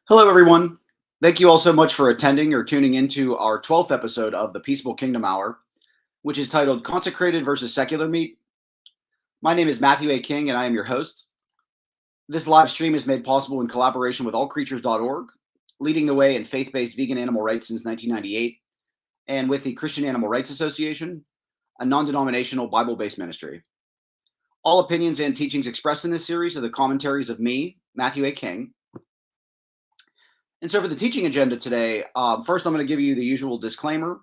Hello, everyone. Thank you all so much for attending or tuning into our 12th episode of the Peaceable Kingdom Hour, which is titled Consecrated versus Secular Meat. My name is Matthew A. King, and I am your host. This live stream is made possible in collaboration with allcreatures.org, leading the way in faith based vegan animal rights since 1998, and with the Christian Animal Rights Association, a non denominational Bible based ministry. All opinions and teachings expressed in this series are the commentaries of me, Matthew A. King. And so for the teaching agenda today, first I'm going to give you the usual disclaimer.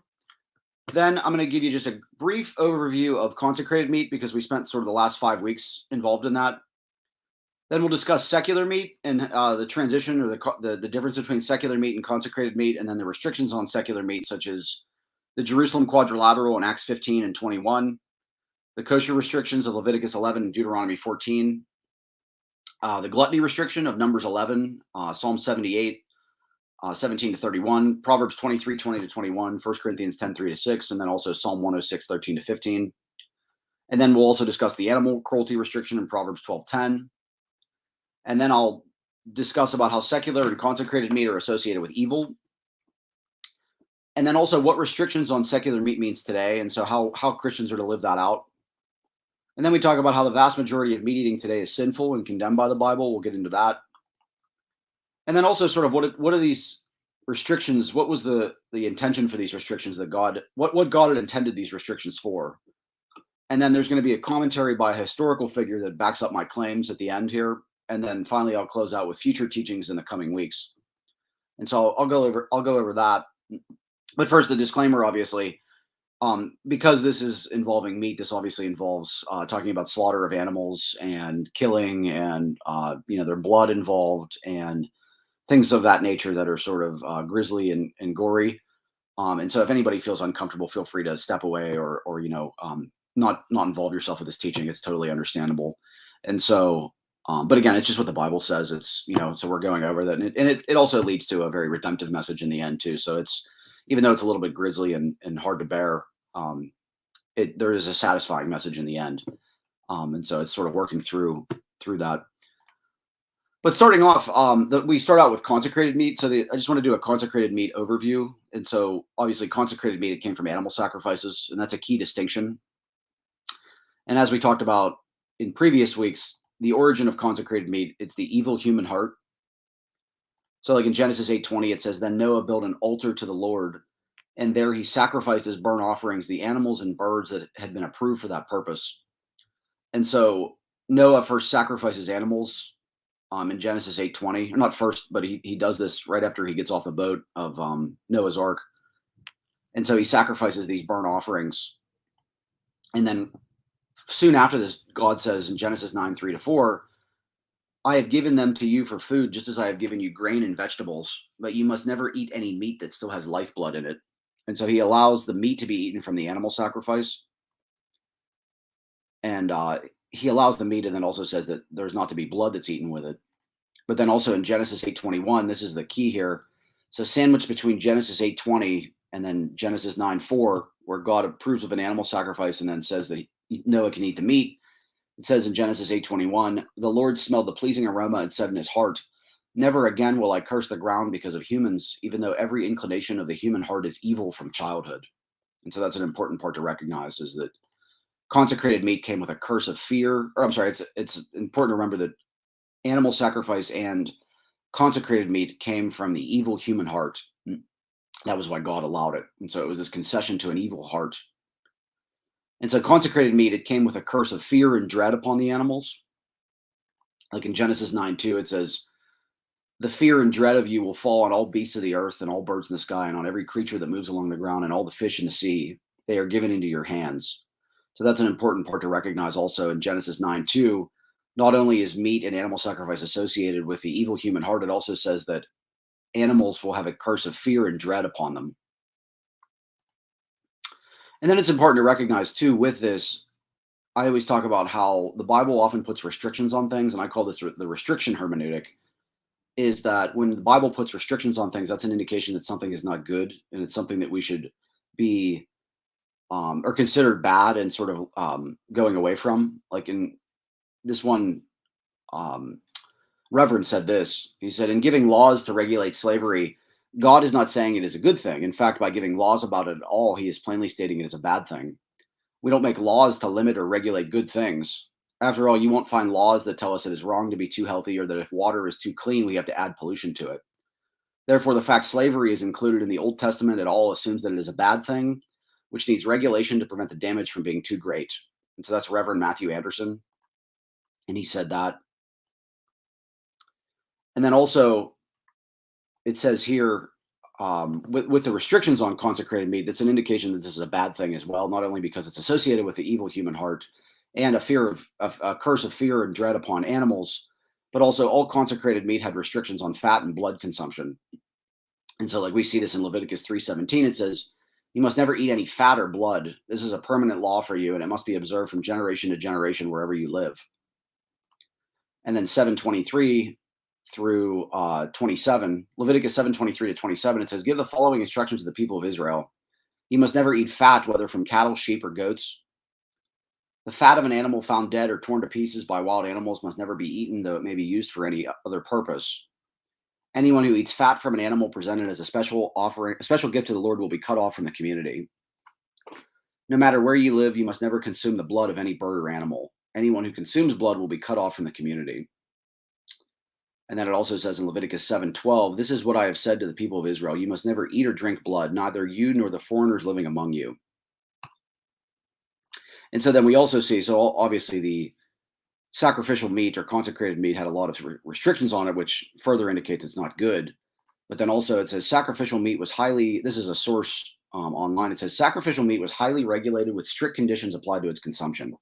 Then I'm going to give you just a brief overview of consecrated meat because we spent sort of the last 5 weeks involved in that. Then we'll discuss secular meat and the transition or the difference between secular meat and consecrated meat, and then the restrictions on secular meat, such as the Jerusalem Quadrilateral in Acts 15 and 21, the kosher restrictions of Leviticus 11 and Deuteronomy 14, the gluttony restriction of Numbers 11, Psalm 78, 17 to 31, Proverbs 23, 20 to 21, 1 Corinthians 10, 3 to 6, and then also Psalm 106, 13 to 15. And then we'll also discuss the animal cruelty restriction in Proverbs 12, 10. And then I'll discuss about how secular and consecrated meat are associated with evil. And then also what restrictions on secular meat means today, and so how Christians are to live that out. And then we talk about how the vast majority of meat eating today is sinful and condemned by the Bible. We'll get into that. And then also sort of what are these restrictions? What was the intention for these restrictions that what God had intended these restrictions for? And then there's going to be a commentary by a historical figure that backs up my claims at the end here. And then finally, I'll close out with future teachings in the coming weeks. And so I'll go over that. But first, the disclaimer, obviously, because this is involving meat, this obviously involves talking about slaughter of animals and killing and their blood involved and things of that nature that are sort of grisly and gory. And so if anybody feels uncomfortable, feel free to step away or not involve yourself with this teaching. It's totally understandable. And so, but again, it's just what the Bible says. It's, so we're going over that. And it also leads to a very redemptive message in the end too. So it's, even though it's a little bit grisly and hard to bear, there is a satisfying message in the end. And so it's sort of working through that. But starting off, we start out with consecrated meat. So I just want to do a consecrated meat overview. And so obviously consecrated meat, it came from animal sacrifices, and that's a key distinction. And as we talked about in previous weeks, the origin of consecrated meat, it's the evil human heart. So like in Genesis 8:20, it says, "Then Noah built an altar to the Lord, and there he sacrificed as burnt offerings the animals and birds that had been approved for that purpose." And so Noah first sacrifices animals in Genesis 8:20, or not first, but he does this right after he gets off the boat of Noah's Ark. And so he sacrifices these burnt offerings. And then soon after this, God says in Genesis 9, 3 to 4, "I have given them to you for food, just as I have given you grain and vegetables, but you must never eat any meat that still has lifeblood in it." And so he allows the meat to be eaten from the animal sacrifice. And he allows the meat and then also says that there's not to be blood that's eaten with it. But then also in Genesis 8:21, this is the key here. So sandwiched between Genesis 8:20 and then Genesis 9:4, where God approves of an animal sacrifice and then says that Noah can eat the meat. It says in Genesis 8:21, "The Lord smelled the pleasing aroma and said in his heart, 'Never again will I curse the ground because of humans, even though every inclination of the human heart is evil from childhood.'" And so that's an important part to recognize, is that consecrated meat came with a curse of fear. Or I'm sorry, it's important to remember that animal sacrifice and consecrated meat came from the evil human heart. That was why God allowed it. And so it was this concession to an evil heart. And so consecrated meat, it came with a curse of fear and dread upon the animals. Like in Genesis 9:2, it says, "The fear and dread of you will fall on all beasts of the earth and all birds in the sky and on every creature that moves along the ground and all the fish in the sea. They are given into your hands." So that's an important part to recognize also in Genesis 9:2. Not only is meat and animal sacrifice associated with the evil human heart, it also says that animals will have a curse of fear and dread upon them. And then it's important to recognize too, with this, I always talk about how the Bible often puts restrictions on things, and I call this the restriction hermeneutic, is that when the Bible puts restrictions on things, that's an indication that something is not good, and it's something that we should be or considered bad and sort of going away from. Like in this one Reverend said this. He said, in giving laws to regulate slavery, God is not saying it is a good thing. In fact, by giving laws about it at all, he is plainly stating it is a bad thing. We don't make laws to limit or regulate good things. After all, you won't find laws that tell us it is wrong to be too healthy or that if water is too clean, we have to add pollution to it. Therefore, the fact slavery is included in the Old Testament at all assumes that it is a bad thing, which needs regulation to prevent the damage from being too great. And so that's Reverend Matthew Anderson. And he said that. And then also, it says here, with the restrictions on consecrated meat, that's an indication that this is a bad thing as well, not only because it's associated with the evil human heart and a curse of fear and dread upon animals, but also all consecrated meat had restrictions on fat and blood consumption. And so, like we see this in Leviticus 3:17, it says, you must never eat any fat or blood. This is a permanent law for you, and it must be observed from generation to generation wherever you live. And then 7:23 through 27, Leviticus 7:23 to 27, it says, give the following instructions to the people of Israel. You must never eat fat, whether from cattle, sheep, or goats. The fat of an animal found dead or torn to pieces by wild animals must never be eaten, though it may be used for any other purpose. Anyone who eats fat from an animal presented as a special offering, a special gift to the Lord, will be cut off from the community. No matter where you live, you must never consume the blood of any bird or animal. Anyone who consumes blood will be cut off from the community. And then it also says in Leviticus 7:12, this is what I have said to the people of Israel. You must never eat or drink blood, neither you nor the foreigners living among you. And so then we also see, so obviously the sacrificial meat or consecrated meat had a lot of restrictions on it, which further indicates it's not good. But then also it says sacrificial meat was this is a source online. It says sacrificial meat was highly regulated with strict conditions applied to its consumption.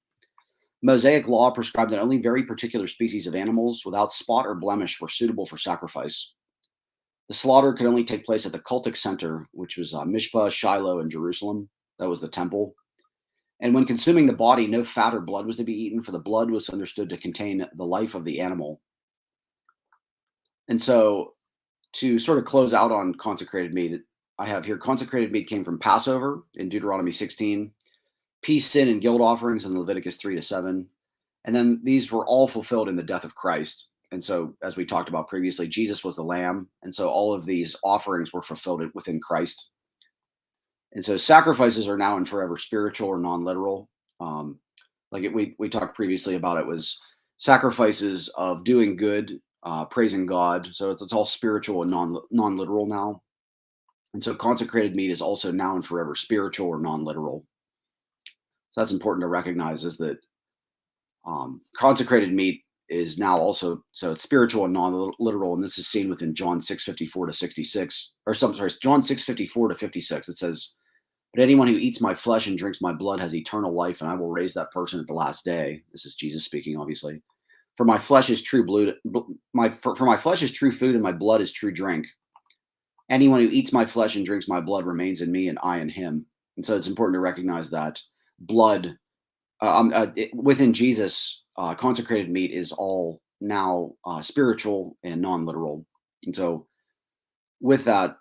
Mosaic law prescribed that only very particular species of animals without spot or blemish were suitable for sacrifice. The slaughter could only take place at the cultic center, which was Mishpah, Shiloh, and Jerusalem. That was the temple. And when consuming the body, no fat or blood was to be eaten, for the blood was understood to contain the life of the animal. And so, to sort of close out on consecrated meat, I have here consecrated meat came from Passover in Deuteronomy 16, peace, sin, and guilt offerings in Leviticus 3-7. And then these were all fulfilled in the death of Christ. And so, as we talked about previously, Jesus was the lamb. And so all of these offerings were fulfilled within Christ. And so sacrifices are now and forever spiritual or non-literal. We talked previously about it was sacrifices of doing good, praising God. So it's all spiritual and non-literal now. And so consecrated meat is also now and forever spiritual or non-literal. So that's important to recognize, is that consecrated meat is now also, so it's spiritual and non-literal, and this is seen within John 6:54-66, John 6:54-56. It says, but anyone who eats my flesh and drinks my blood has eternal life, and I will raise that person at the last day. This is Jesus speaking, obviously. For my flesh is true for my flesh is true food, and my blood is true drink. Anyone who eats my flesh and drinks my blood remains in me, and I in him. And so it's important to recognize that blood within Jesus, consecrated meat is all now spiritual and non-literal. And so with that,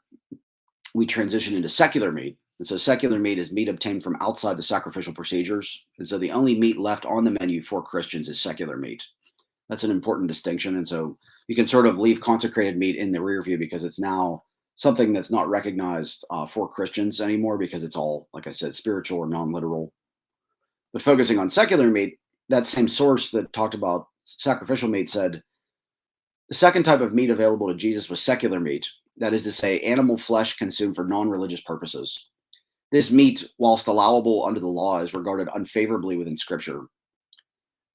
we transition into secular meat. And so secular meat is meat obtained from outside the sacrificial procedures. And so the only meat left on the menu for Christians is secular meat. That's an important distinction. And so you can sort of leave consecrated meat in the rear view, because it's now something that's not recognized for Christians anymore, because it's all, like I said, spiritual or non-literal. But focusing on secular meat, that same source that talked about sacrificial meat said, the second type of meat available to Jesus was secular meat. That is to say, animal flesh consumed for non-religious purposes. This meat, whilst allowable under the law, is regarded unfavorably within Scripture.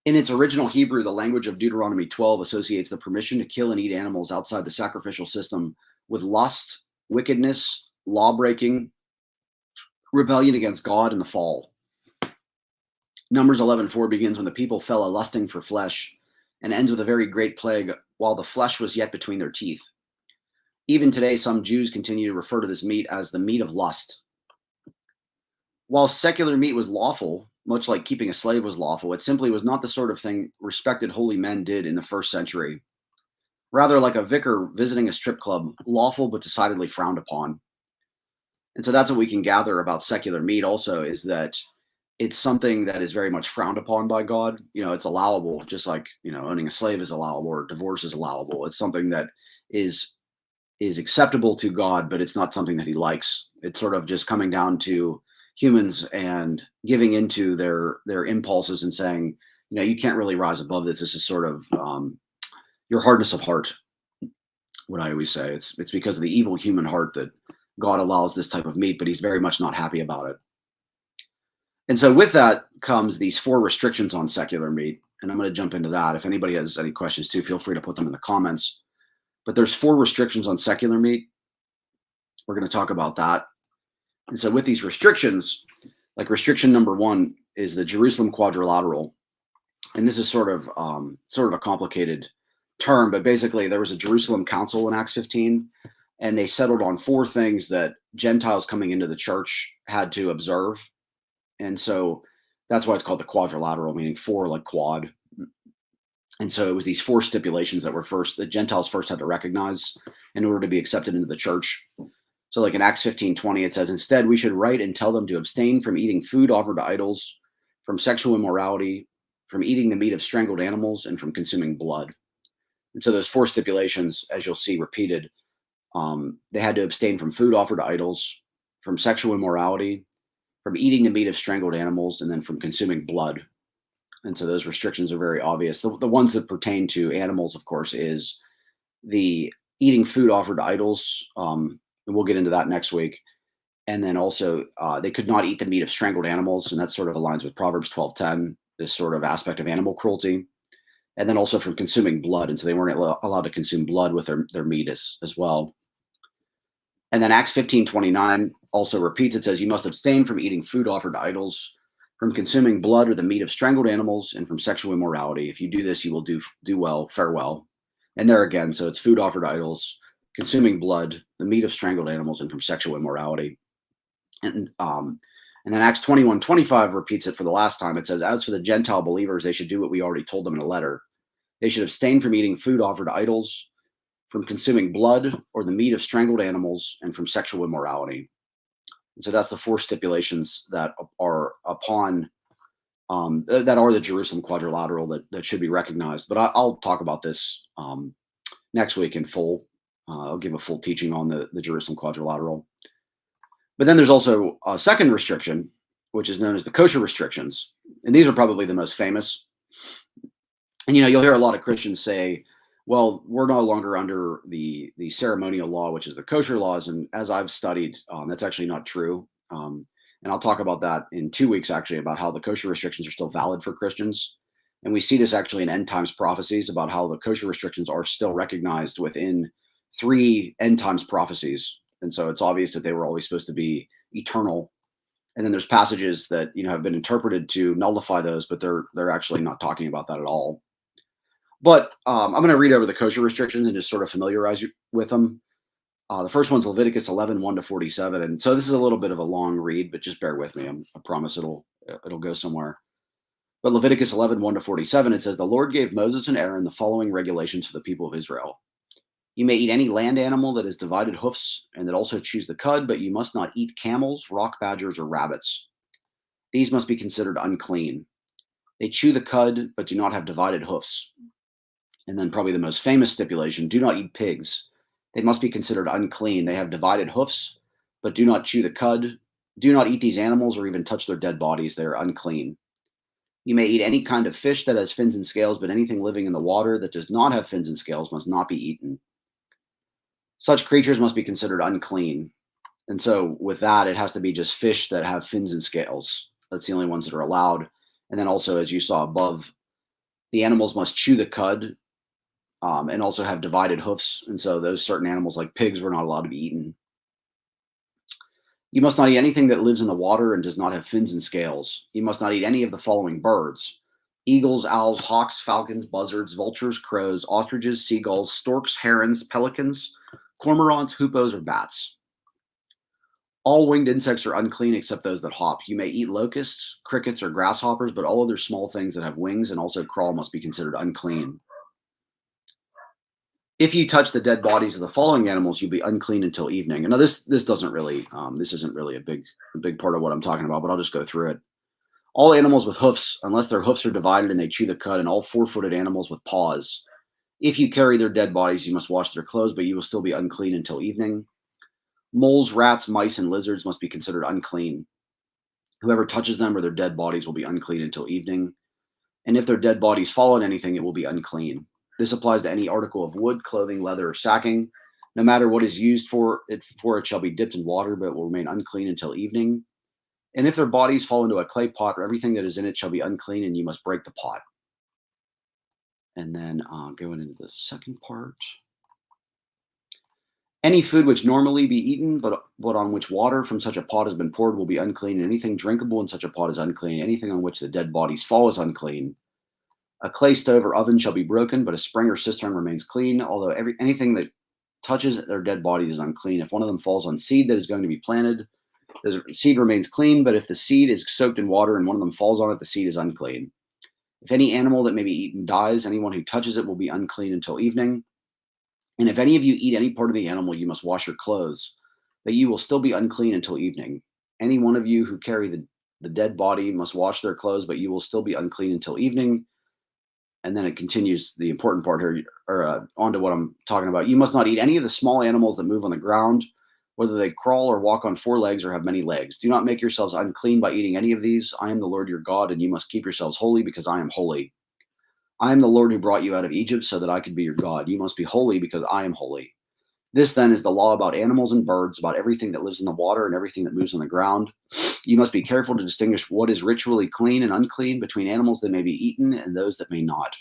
In its original Hebrew, the language of Deuteronomy 12 associates the permission to kill and eat animals outside the sacrificial system with lust, wickedness, law-breaking, rebellion against God, and the fall. Numbers 11:4 begins when the people fell a lusting for flesh, and ends with a very great plague, while the flesh was yet between their teeth. Even today, some Jews continue to refer to this meat as the meat of lust. While secular meat was lawful, much like keeping a slave was lawful, it simply was not the sort of thing respected holy men did in the first century. Rather, like a vicar visiting a strip club, lawful but decidedly frowned upon. And so that's what we can gather about secular meat also, is that it's something that is very much frowned upon by God. It's allowable, just like, owning a slave is allowable or divorce is allowable. It's something that is is acceptable to God, but it's not something that he likes. It's sort of just coming down to humans and giving into their impulses and saying, you can't really rise above this. This is sort of your hardness of heart. What I always say, it's because of the evil human heart that God allows this type of meat, but he's very much not happy about it. And so with that comes these 4 restrictions on secular meat. And I'm going to jump into that. If anybody has any questions too, feel free to put them in the comments. But there's 4 restrictions on secular meat. We're going to talk about that. And so with these restrictions, like restriction number 1 is the Jerusalem quadrilateral. And this is sort of a complicated term, but basically there was a Jerusalem council in Acts 15, and they settled on 4 things that Gentiles coming into the church had to observe. And so that's why it's called the quadrilateral, meaning 4 like quad. And so it was these 4 stipulations that the Gentiles first had to recognize in order to be accepted into the church. So like in Acts 15:20, it says, instead, we should write and tell them to abstain from eating food offered to idols, from sexual immorality, from eating the meat of strangled animals, and from consuming blood. And so those 4 stipulations, as you'll see repeated, they had to abstain from food offered to idols, from sexual immorality, from eating the meat of strangled animals, and then from consuming blood. And so those restrictions are very obvious. The ones that pertain to animals, of course, is the eating food offered to idols. And we'll get into that next week. And then also they could not eat the meat of strangled animals. And that sort of aligns with Proverbs 12:10, this sort of aspect of animal cruelty. And then also from consuming blood. And so they weren't allowed to consume blood with their meat as well. And then Acts 15:29 also repeats, it says, you must abstain from eating food offered to idols, from consuming blood or the meat of strangled animals, and from sexual immorality. If you do this, you will do well, fare well. And there again, so it's food offered to idols, consuming blood, the meat of strangled animals, and from sexual immorality. And then Acts 21:25 repeats it for the last time. It says, as for the Gentile believers, they should do what we already told them in a letter. They should abstain from eating food offered to idols, from consuming blood or the meat of strangled animals, and from sexual immorality. And so that's the 4 stipulations that are upon that are the Jerusalem quadrilateral that should be recognized. But I'll talk about this next week in full. I'll give a full teaching on the Jerusalem quadrilateral. But then there's also a second restriction, which is known as the kosher restrictions. And these are probably the most famous. And, you'll hear a lot of Christians say, well, we're no longer under the ceremonial law, which is the kosher laws. And as I've studied, that's actually not true. And I'll talk about that in 2 weeks, actually, about how the kosher restrictions are still valid for Christians. And we see this actually in end times prophecies about how the kosher restrictions are still recognized within 3 end times prophecies. And so it's obvious that they were always supposed to be eternal. And then there's passages that, have been interpreted to nullify those, but they're actually not talking about that at all. But I'm going to read over the kosher restrictions and just sort of familiarize you with them. The first one's Leviticus 11:1-47. And so this is a little bit of a long read, but just bear with me. I promise it'll go somewhere. But Leviticus 11:1-47, it says, the Lord gave Moses and Aaron the following regulations for the people of Israel. You may eat any land animal that has divided hoofs and that also chews the cud, but you must not eat camels, rock badgers, or rabbits. These must be considered unclean. They chew the cud, but do not have divided hoofs. And then probably the most famous stipulation, do not eat pigs. They must be considered unclean. They have divided hoofs, but do not chew the cud. Do not eat these animals or even touch their dead bodies. They are unclean. You may eat any kind of fish that has fins and scales, but anything living in the water that does not have fins and scales must not be eaten. Such creatures must be considered unclean. And so with that, it has to be just fish that have fins and scales. That's the only ones that are allowed. And then also, as you saw above, the animals must chew the cud and also have divided hoofs. And so those certain animals like pigs were not allowed to be eaten. You must not eat anything that lives in the water and does not have fins and scales. You must not eat any of the following birds: eagles, owls, hawks, falcons, buzzards, vultures, crows, ostriches, seagulls, storks, herons, pelicans, cormorants, hoopoes, or bats. All winged insects are unclean except those that hop. You may eat locusts, crickets, or grasshoppers, but all other small things that have wings and also crawl must be considered unclean. If you touch the dead bodies of the following animals, you'll be unclean until evening. And now this doesn't really, this isn't really a big part of what I'm talking about, but I'll just go through it. All animals with hoofs, unless their hoofs are divided and they chew the cud, and all four-footed animals with paws. If you carry their dead bodies, you must wash their clothes, but you will still be unclean until evening. Moles, rats, mice, and lizards must be considered unclean. Whoever touches them or their dead bodies will be unclean until evening. And if their dead bodies fall on anything, it will be unclean. This applies to any article of wood, clothing, leather, or sacking. No matter what is used for it shall be dipped in water, but it will remain unclean until evening. And if their bodies fall into a clay pot, or everything that is in it shall be unclean, and you must break the pot. And then going into the second part. Any food which normally be eaten, but on which water from such a pot has been poured, will be unclean. And anything drinkable in such a pot is unclean. Anything on which the dead bodies fall is unclean. A clay stove or oven shall be broken, but a spring or cistern remains clean. Although anything that touches their dead bodies is unclean. If one of them falls on seed that is going to be planted, the seed remains clean. But if the seed is soaked in water and one of them falls on it, the seed is unclean. If any animal that may be eaten dies, anyone who touches it will be unclean until evening. And if any of you eat any part of the animal, you must wash your clothes, but you will still be unclean until evening. Any one of you who carry the dead body must wash their clothes, but you will still be unclean until evening. And then it continues the important part here, or on to what I'm talking about. You must not eat any of the small animals that move on the ground, whether they crawl or walk on four legs or have many legs. Do not make yourselves unclean by eating any of these. I am the Lord your God, and you must keep yourselves holy, because I am holy. I am the Lord who brought you out of Egypt so that I could be your God. You must be holy because I am holy. This then is the law about animals and birds, about everything that lives in the water and everything that moves on the ground. You must be careful to distinguish what is ritually clean and unclean between animals that may be eaten and those that may not.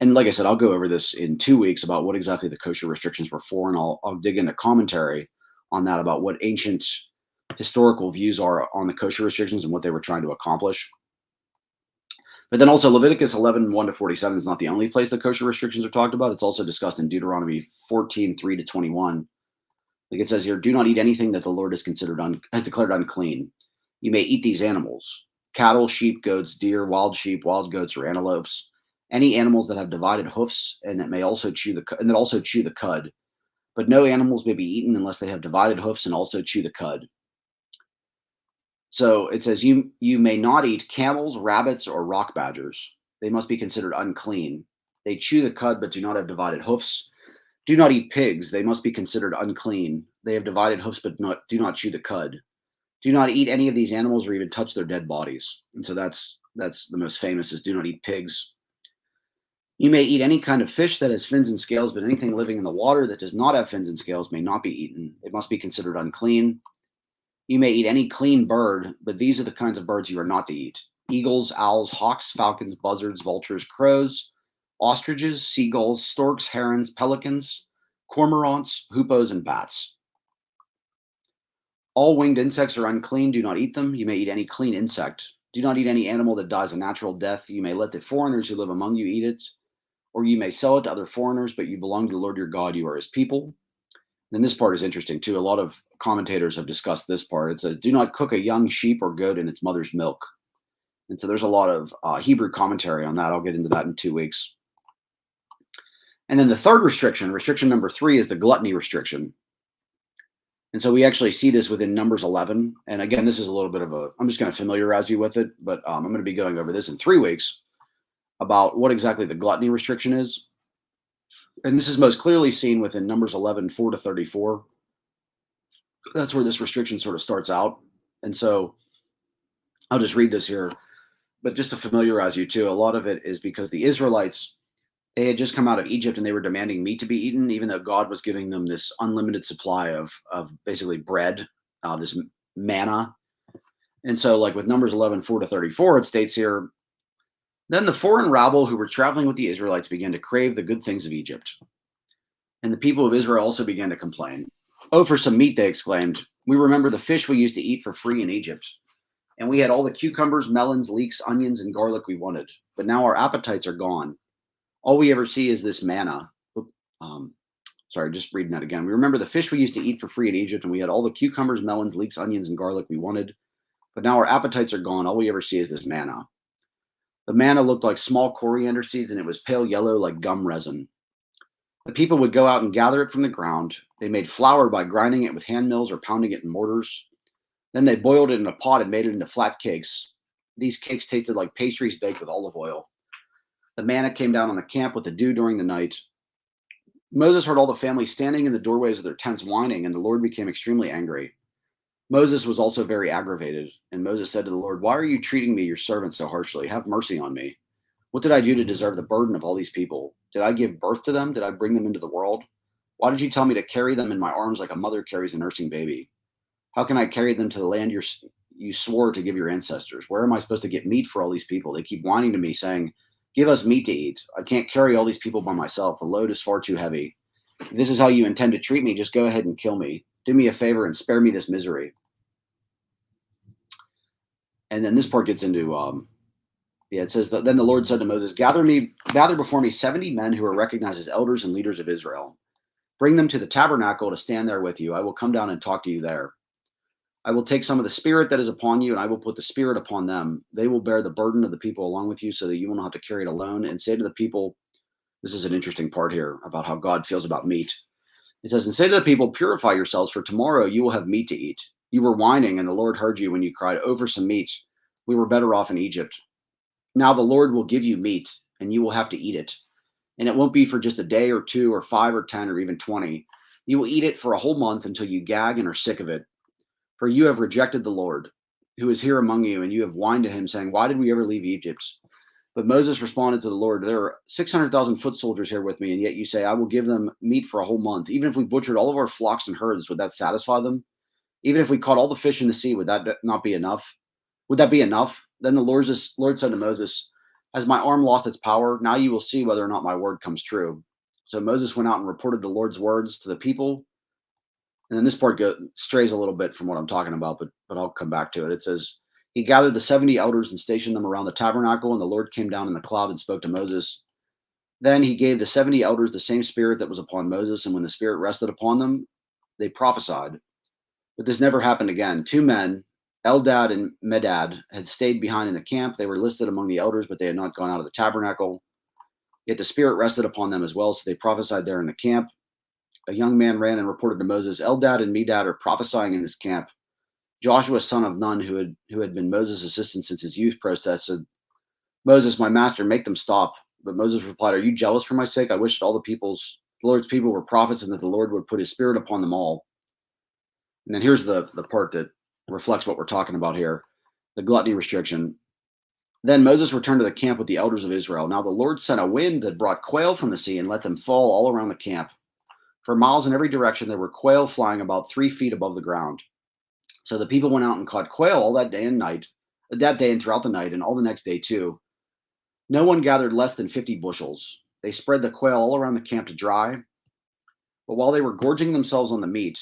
And like I said, I'll go over this in 2 weeks about what exactly the kosher restrictions were for, and I'll dig into commentary on that about what ancient historical views are on the kosher restrictions and what they were trying to accomplish. But then also Leviticus 11, 1 to 47 is not the only place the kosher restrictions are talked about. It's also discussed in Deuteronomy 14, 3 to 21. Like it says here, do not eat anything that the Lord has declared unclean. You may eat these animals: cattle, sheep, goats, deer, wild sheep, wild goats, or antelopes. Any animals that have divided hoofs and that may also chew the cud. But no animals may be eaten unless they have divided hoofs and also chew the cud. So it says you may not eat camels, rabbits, or rock badgers. They must be considered unclean. They chew the cud but do not have divided hoofs. Do not eat pigs. They must be considered unclean. They have divided hoofs but do not chew the cud. Do not eat any of these animals or even touch their dead bodies. And so that's the most famous, is do not eat pigs. You may eat any kind of fish that has fins and scales, but anything living in the water that does not have fins and scales may not be eaten. It must be considered unclean. You may eat any clean bird, but these are the kinds of birds you are not to eat: eagles, owls, hawks, falcons, buzzards, vultures, crows, ostriches, seagulls, storks, herons, pelicans, cormorants, hoopoes, and bats. All winged insects are unclean. Do not eat them. You may eat any clean insect. Do not eat any animal that dies a natural death. You may let the foreigners who live among you eat it, or you may sell it to other foreigners, but you belong to the Lord your God. You are his people. And this part is interesting too. A lot of commentators have discussed this part. It says, do not cook a young sheep or goat in its mother's milk. And so there's a lot of Hebrew commentary on that. I'll get into that in 2 weeks. And then the third restriction number 3, is the gluttony restriction. And so we actually see this within Numbers 11. And again, this is a little bit of I'm just going to familiarize you with it, but I'm going to be going over this in 3 weeks about what exactly the gluttony restriction is. And this is most clearly seen within Numbers 11, 4 to 34. That's where this restriction sort of starts out. And so I'll just read this here. But just to familiarize you too, a lot of it is because the Israelites, they had just come out of Egypt and they were demanding meat to be eaten, even though God was giving them this unlimited supply of basically bread, this manna. And so like with Numbers 11, 4 to 34, it states here, then the foreign rabble who were traveling with the Israelites began to crave the good things of Egypt. And the people of Israel also began to complain. Oh, for some meat, they exclaimed. We remember the fish we used to eat for free in Egypt. And we had all the cucumbers, melons, leeks, onions, and garlic we wanted. But now our appetites are gone. All we ever see is this manna. Sorry, just reading that again. We remember the fish we used to eat for free in Egypt, and we had all the cucumbers, melons, leeks, onions, and garlic we wanted. But now our appetites are gone. All we ever see is this manna. The manna looked like small coriander seeds, and it was pale yellow like gum resin. The people would go out and gather it from the ground. They made flour by grinding it with hand mills or pounding it in mortars. Then they boiled it in a pot and made it into flat cakes. These cakes tasted like pastries baked with olive oil. The manna came down on the camp with the dew during the night. Moses heard all the family standing in the doorways of their tents whining, and the Lord became extremely angry. Moses was also very aggravated, and Moses said to the Lord, "Why are you treating me, your servant, so harshly? Have mercy on me. What did I do to deserve the burden of all these people? Did I give birth to them? Did I bring them into the world? Why did you tell me to carry them in my arms like a mother carries a nursing baby? How can I carry them to the land you swore to give your ancestors? Where am I supposed to get meat for all these people? They keep whining to me, saying, 'Give us meat to eat.' I can't carry all these people by myself. The load is far too heavy. If this is how you intend to treat me, just go ahead and kill me. Do me a favor and spare me this misery." And then this part gets into, it says, Then the Lord said to Moses, gather before me 70 men who are recognized as elders and leaders of Israel. Bring them to the tabernacle to stand there with you. I will come down and talk to you there. I will take some of the spirit that is upon you, and I will put the spirit upon them. They will bear the burden of the people along with you so that you will not have to carry it alone. And say to the people, this is an interesting part here about how God feels about meat. It says, and say to the people, purify yourselves, for tomorrow you will have meat to eat. You were whining, and the Lord heard you when you cried, over some meat. We were better off in Egypt. Now the Lord will give you meat, and you will have to eat it. And it won't be for just a day or two or 5 or 10 or even 20. You will eat it for a whole month until you gag and are sick of it. For you have rejected the Lord, who is here among you, and you have whined to him, saying, why did we ever leave Egypt? But Moses responded to the Lord, there are 600,000 foot soldiers here with me, and yet you say, I will give them meat for a whole month. Even if we butchered all of our flocks and herds, would that satisfy them? Even if we caught all the fish in the sea, would that not be enough? Would that be enough? Then the Lord said to Moses, has my arm lost its power? Now you will see whether or not my word comes true. So Moses went out and reported the Lord's words to the people. And then this part strays a little bit from what I'm talking about, but I'll come back to it. It says, he gathered the 70 elders and stationed them around the tabernacle, and the Lord came down in the cloud and spoke to Moses. Then he gave the 70 elders the same spirit that was upon Moses, and when the spirit rested upon them, they prophesied. But this never happened again. 2 men, Eldad and Medad, had stayed behind in the camp. They were listed among the elders, but they had not gone out of the tabernacle. Yet the spirit rested upon them as well, so they prophesied there in the camp. A young man ran and reported to Moses, Eldad and Medad are prophesying in this camp. Joshua, son of Nun, who had been Moses' assistant since his youth, protested, Moses, my master, make them stop. But Moses replied, are you jealous for my sake? I wish that all the Lord's people were prophets, and that the Lord would put his spirit upon them all. And then here's the part that reflects what we're talking about here, the gluttony restriction. Then Moses returned to the camp with the elders of Israel. Now the Lord sent a wind that brought quail from the sea and let them fall all around the camp. For miles in every direction, there were quail flying about 3 feet above the ground. So the people went out and caught quail all that day and throughout the night, and all the next day too. No one gathered less than 50 bushels. They spread the quail all around the camp to dry. But while they were gorging themselves on the meat,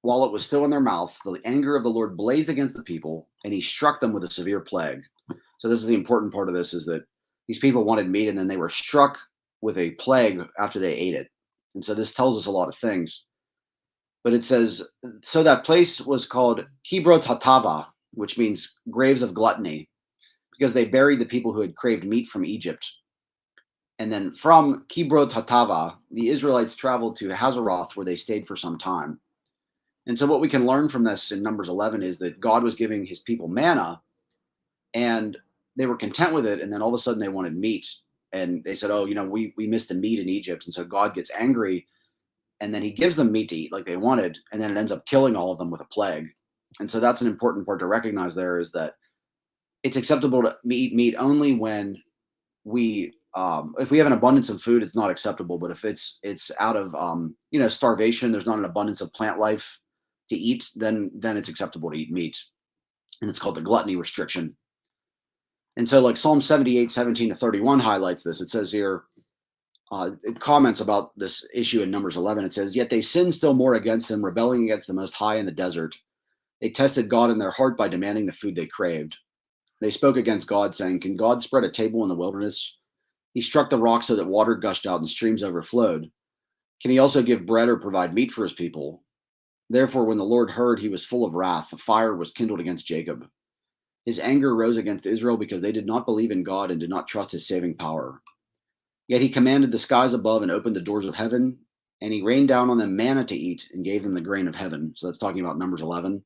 while it was still in their mouths, the anger of the Lord blazed against the people, and he struck them with a severe plague. So this is the important part of this, is that these people wanted meat, and then they were struck with a plague after they ate it. And so this tells us a lot of things. But it says, so that place was called Kibrot Hatava, which means graves of gluttony, because they buried the people who had craved meat from Egypt. And then from Kibrot Hatava, the Israelites traveled to Hazeroth, where they stayed for some time. And so what we can learn from this in Numbers 11 is that God was giving his people manna, and they were content with it. And then all of a sudden they wanted meat. And they said, oh, we missed the meat in Egypt. And so God gets angry, and then he gives them meat to eat like they wanted. And then it ends up killing all of them with a plague. And so that's an important part to recognize there, is that it's acceptable to eat meat only when if we have an abundance of food, it's not acceptable. But if it's out of, starvation, there's not an abundance of plant life to eat, then it's acceptable to eat meat. And it's called the gluttony restriction. And so like Psalm 78:17-31 highlights this. It says here, it comments about this issue in Numbers 11. It says, yet they sinned still more against him, rebelling against the Most High in the desert. They tested God in their heart by demanding the food they craved. They spoke against God, saying, can God spread a table in the wilderness? He struck the rock so that water gushed out and streams overflowed. Can he also give bread or provide meat for his people? Therefore, when the Lord heard, he was full of wrath. A fire was kindled against Jacob. His anger rose against Israel because they did not believe in God and did not trust his saving power. Yet he commanded the skies above and opened the doors of heaven, and he rained down on them manna to eat and gave them the grain of heaven. So that's talking about Numbers 11.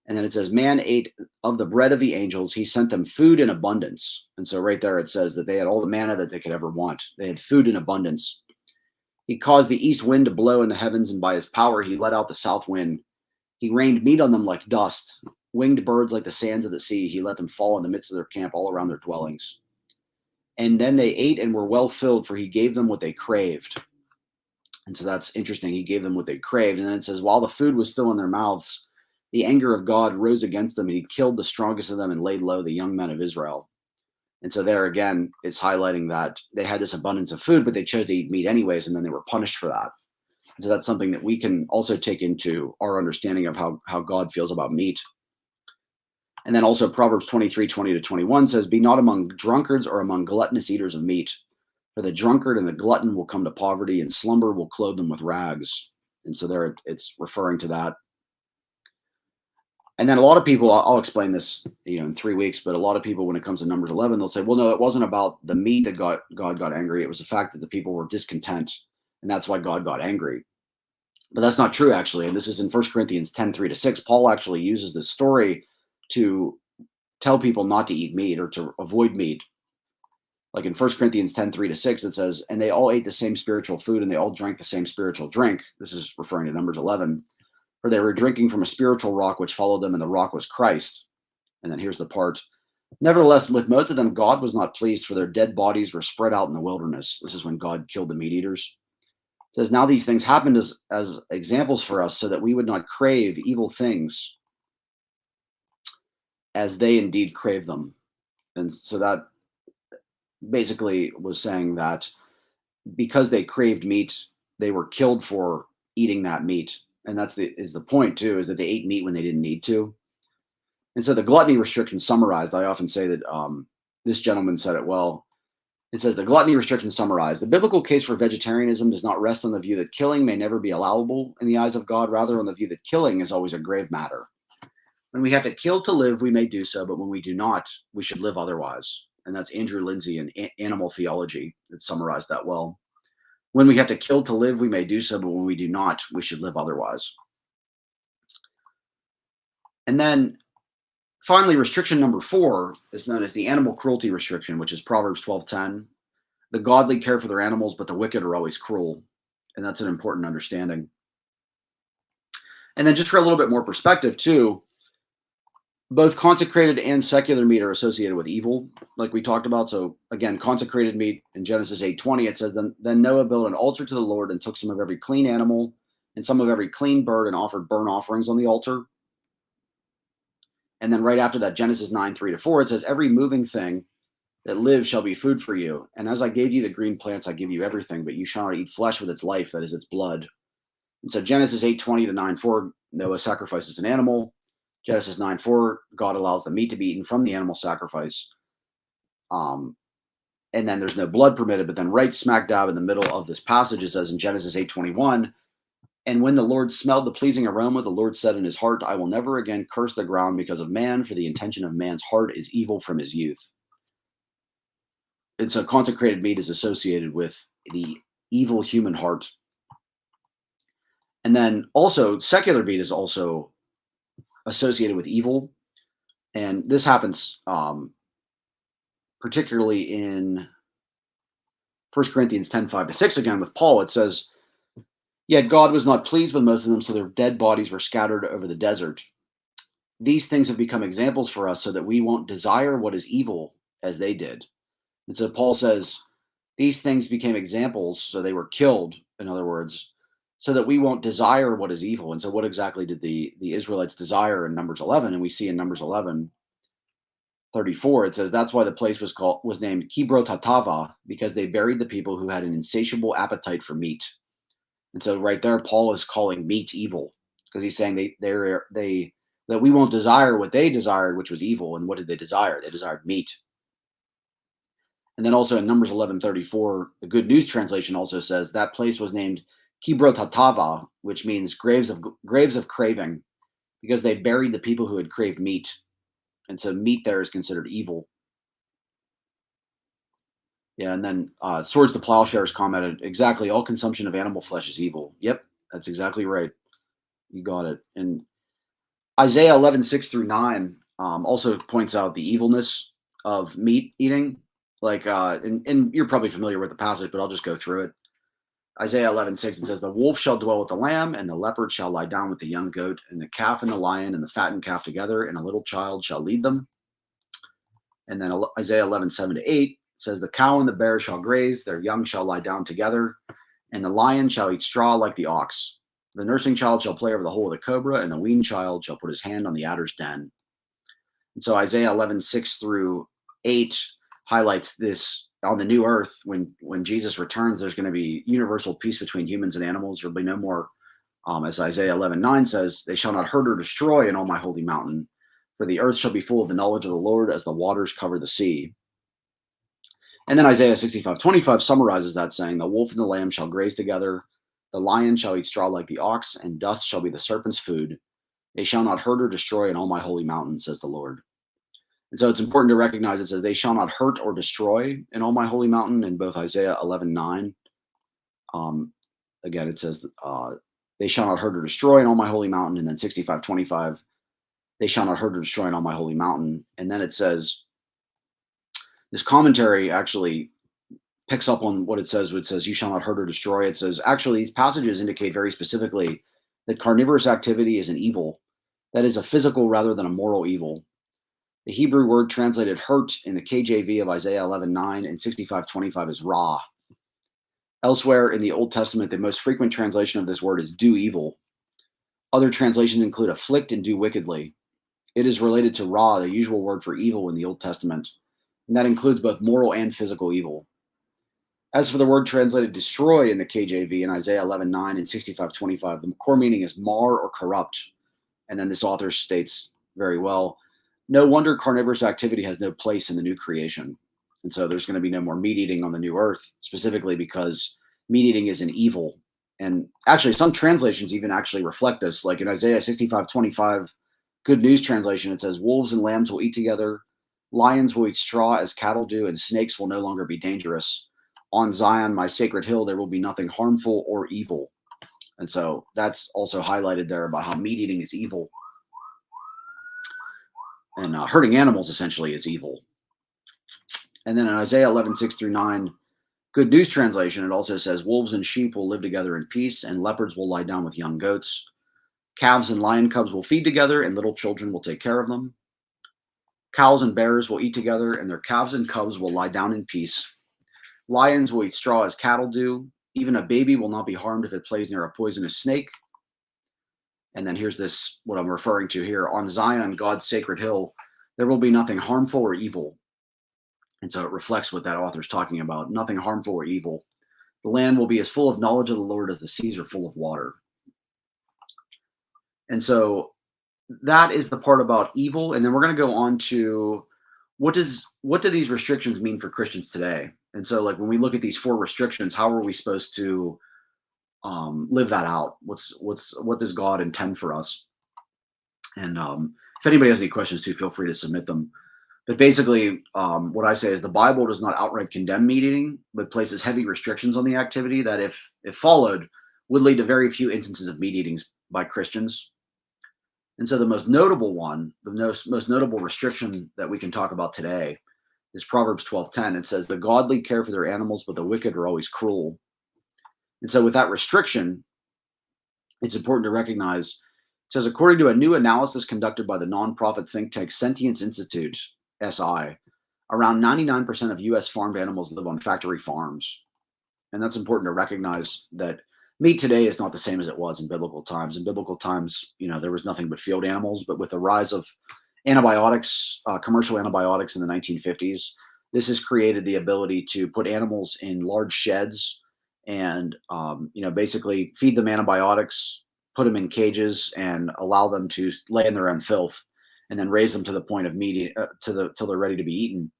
And then it says, man ate of the bread of the angels. He sent them food in abundance. And so right there it says that they had all the manna that they could ever want. They had food in abundance. He caused the east wind to blow in the heavens, and by his power he let out the south wind. He rained meat on them like dust, winged birds like the sands of the sea. He let them fall in the midst of their camp all around their dwellings. And then they ate and were well filled, for he gave them what they craved. And so that's interesting. He gave them what they craved. And then it says, while the food was still in their mouths, the anger of God rose against them, and he killed the strongest of them and laid low the young men of Israel. And so there again, it's highlighting that they had this abundance of food, but they chose to eat meat anyways, and then they were punished for that. And so that's something that we can also take into our understanding of how God feels about meat. And then also Proverbs 23:20-21 says, be not among drunkards or among gluttonous eaters of meat, for the drunkard and the glutton will come to poverty, and slumber will clothe them with rags. And so there it's referring to that. And then a lot of people, I'll explain this, in 3 weeks, but a lot of people, when it comes to Numbers 11, they'll say, well, no, it wasn't about the meat that God got angry. It was the fact that the people were discontent, and that's why God got angry. But that's not true, actually. And this is in 1 Corinthians 10:3-6. Paul actually uses this story to tell people not to eat meat or to avoid meat. Like in 1 Corinthians 10:3-6, it says, and they all ate the same spiritual food, and they all drank the same spiritual drink. This is referring to Numbers 11. For they were drinking from a spiritual rock which followed them, and the rock was Christ. And then here's the part. Nevertheless, with most of them, God was not pleased, for their dead bodies were spread out in the wilderness. This is when God killed the meat eaters. It says, now these things happened as examples for us, so that we would not crave evil things as they indeed crave them. And so that basically was saying that because they craved meat, they were killed for eating that meat. And that's the point too, is that they ate meat when they didn't need to. And so the gluttony restriction summarized, I often say that this gentleman said it well. It says the gluttony restriction summarized. The biblical case for vegetarianism does not rest on the view that killing may never be allowable in the eyes of God, rather on the view that killing is always a grave matter. When we have to kill to live, we may do so, but when we do not, we should live otherwise. And that's Andrew Lindsay in Animal Theology that summarized that well. When we have to kill to live, we may do so, but when we do not, we should live otherwise. And then finally, restriction number 4 is known as the animal cruelty restriction, which is Proverbs 12:10. The godly care for their animals, but the wicked are always cruel. And that's an important understanding. And then just for a little bit more perspective too, both consecrated and secular meat are associated with evil, like we talked about. So again, consecrated meat in Genesis 8:20, it says, then Noah built an altar to the Lord and took some of every clean animal and some of every clean bird and offered burnt offerings on the altar. And then right after that, Genesis 9:3-4, it says, every moving thing that lives shall be food for you. And as I gave you the green plants, I give you everything, but you shall not eat flesh with its life, that is its blood. And so Genesis 8:20-9:4, Noah sacrifices an animal. Genesis 9:4, God allows the meat to be eaten from the animal sacrifice. And then there's no blood permitted, but then right smack dab in the middle of this passage, it says in Genesis 8:21, and when the Lord smelled the pleasing aroma, the Lord said in his heart, I will never again curse the ground because of man, for the intention of man's heart is evil from his youth. And so consecrated meat is associated with the evil human heart. And then also secular meat is also associated with evil. And this happens particularly in 1 Corinthians 10:5-6 again with Paul. It says, yet God was not pleased with most of them, so their dead bodies were scattered over the desert. These things have become examples for us so that we won't desire what is evil as they did. And so Paul says, these things became examples, so they were killed, in other words, so that we won't desire what is evil. And so what exactly did the Israelites desire in Numbers 11? And we see in Numbers 11:34, it says, that's why the place was named Kibrot Hatava, because they buried the people who had an insatiable appetite for meat. And so right there, Paul is calling meat evil, because he's saying that we won't desire what they desired, which was evil. And what did they desire? They desired meat. And then also in Numbers 11:34, the Good News translation also says that place was named Kibrot Hatava, which means graves of craving, because they buried the people who had craved meat. And so meat there is considered evil. Yeah, and then Swords to Plowshares commented, exactly, all consumption of animal flesh is evil. Yep, that's exactly right. You got it. And Isaiah 11:6 through 9 also points out the evilness of meat eating. Like, and you're probably familiar with the passage, but I'll just go through it. Isaiah 11:6, it says, "The wolf shall dwell with the lamb, and the leopard shall lie down with the young goat, and the calf and the lion and the fattened calf together, and a little child shall lead them." And then Isaiah 11:7 to 8 says, "The cow and the bear shall graze, their young shall lie down together, and the lion shall eat straw like the ox. The nursing child shall play over the hole of the cobra, and the weaned child shall put his hand on the adder's den." And so Isaiah 11:6 through 8 highlights this on the new earth. When Jesus returns, there's going to be universal peace between humans and animals. There'll be no more, as Isaiah 11:9 says, "They shall not hurt or destroy in all my holy mountain, for the earth shall be full of the knowledge of the Lord as the waters cover the sea." And then Isaiah 65:25 summarizes that, saying, "The wolf and the lamb shall graze together, the lion shall eat straw like the ox, and dust shall be the serpent's food. They shall not hurt or destroy in all my holy mountain, says the Lord." And so it's important to recognize it says, "They shall not hurt or destroy in all my holy mountain," in both Isaiah 11:9. Um, Again, it says, "They shall not hurt or destroy in all my holy mountain." And then 65:25, "They shall not hurt or destroy in all my holy mountain." And then it says, this commentary actually picks up on what it says, which says, "You shall not hurt or destroy." It says, actually, these passages indicate very specifically that carnivorous activity is an evil that is a physical rather than a moral evil. The Hebrew word translated hurt in the KJV of Isaiah 11:9 and 65:25 is ra. Elsewhere in the Old Testament, the most frequent translation of this word is do evil. Other translations include afflict and do wickedly. It is related to ra, the usual word for evil in the Old Testament, and that includes both moral and physical evil. As for the word translated destroy in the KJV in Isaiah 11:9 and 65:25, the core meaning is mar or corrupt. And then this author states very well, "No wonder carnivorous activity has no place in the new creation." And so there's going to be no more meat eating on the new earth, specifically because meat eating is an evil. And actually, some translations even actually reflect this. Like in Isaiah 65:25, Good News Translation, it says, "Wolves and lambs will eat together, lions will eat straw as cattle do, and snakes will no longer be dangerous. On Zion, my sacred hill, there will be nothing harmful or evil." And so that's also highlighted there about how meat eating is evil and hurting animals essentially is evil. And then in Isaiah 11:6 through 9, Good News Translation, it also says, "Wolves and sheep will live together in peace, and leopards will lie down with young goats. Calves and lion cubs will feed together, and little children will take care of them. Cows and bears will eat together, and their calves and cubs will lie down in peace. Lions will eat straw as cattle do. Even a baby will not be harmed if it plays near a poisonous snake." And then here's this, what I'm referring to here. "On Zion, God's sacred hill, there will be nothing harmful or evil." And so it reflects what that author's talking about. Nothing harmful or evil. "The land will be as full of knowledge of the Lord as the seas are full of water." And so that is the part about evil. And then we're going to go on to what do these restrictions mean for Christians today? And so, like, when we look at these four restrictions, how are we supposed to live that out? What does God intend for us? And if anybody has any questions too, feel free to submit them. But basically, what I say is the Bible does not outright condemn meat eating, but places heavy restrictions on the activity that, if followed, would lead to very few instances of meat eating by Christians. And so the most notable one, the most notable restriction that we can talk about today is Proverbs 12:10. It says, "The godly care for their animals, but the wicked are always cruel." And so with that restriction, it's important to recognize, it says, according to a new analysis conducted by the nonprofit think tank Sentience Institute, SI, around 99% of US farmed animals live on factory farms. And that's important to recognize that meat today is not the same as it was in biblical times. In biblical times, there was nothing but field animals. But with the rise of antibiotics, commercial antibiotics in the 1950s, this has created the ability to put animals in large sheds and, basically feed them antibiotics, put them in cages, and allow them to lay in their own filth, and then raise them to the point of meat till they're ready to be eaten.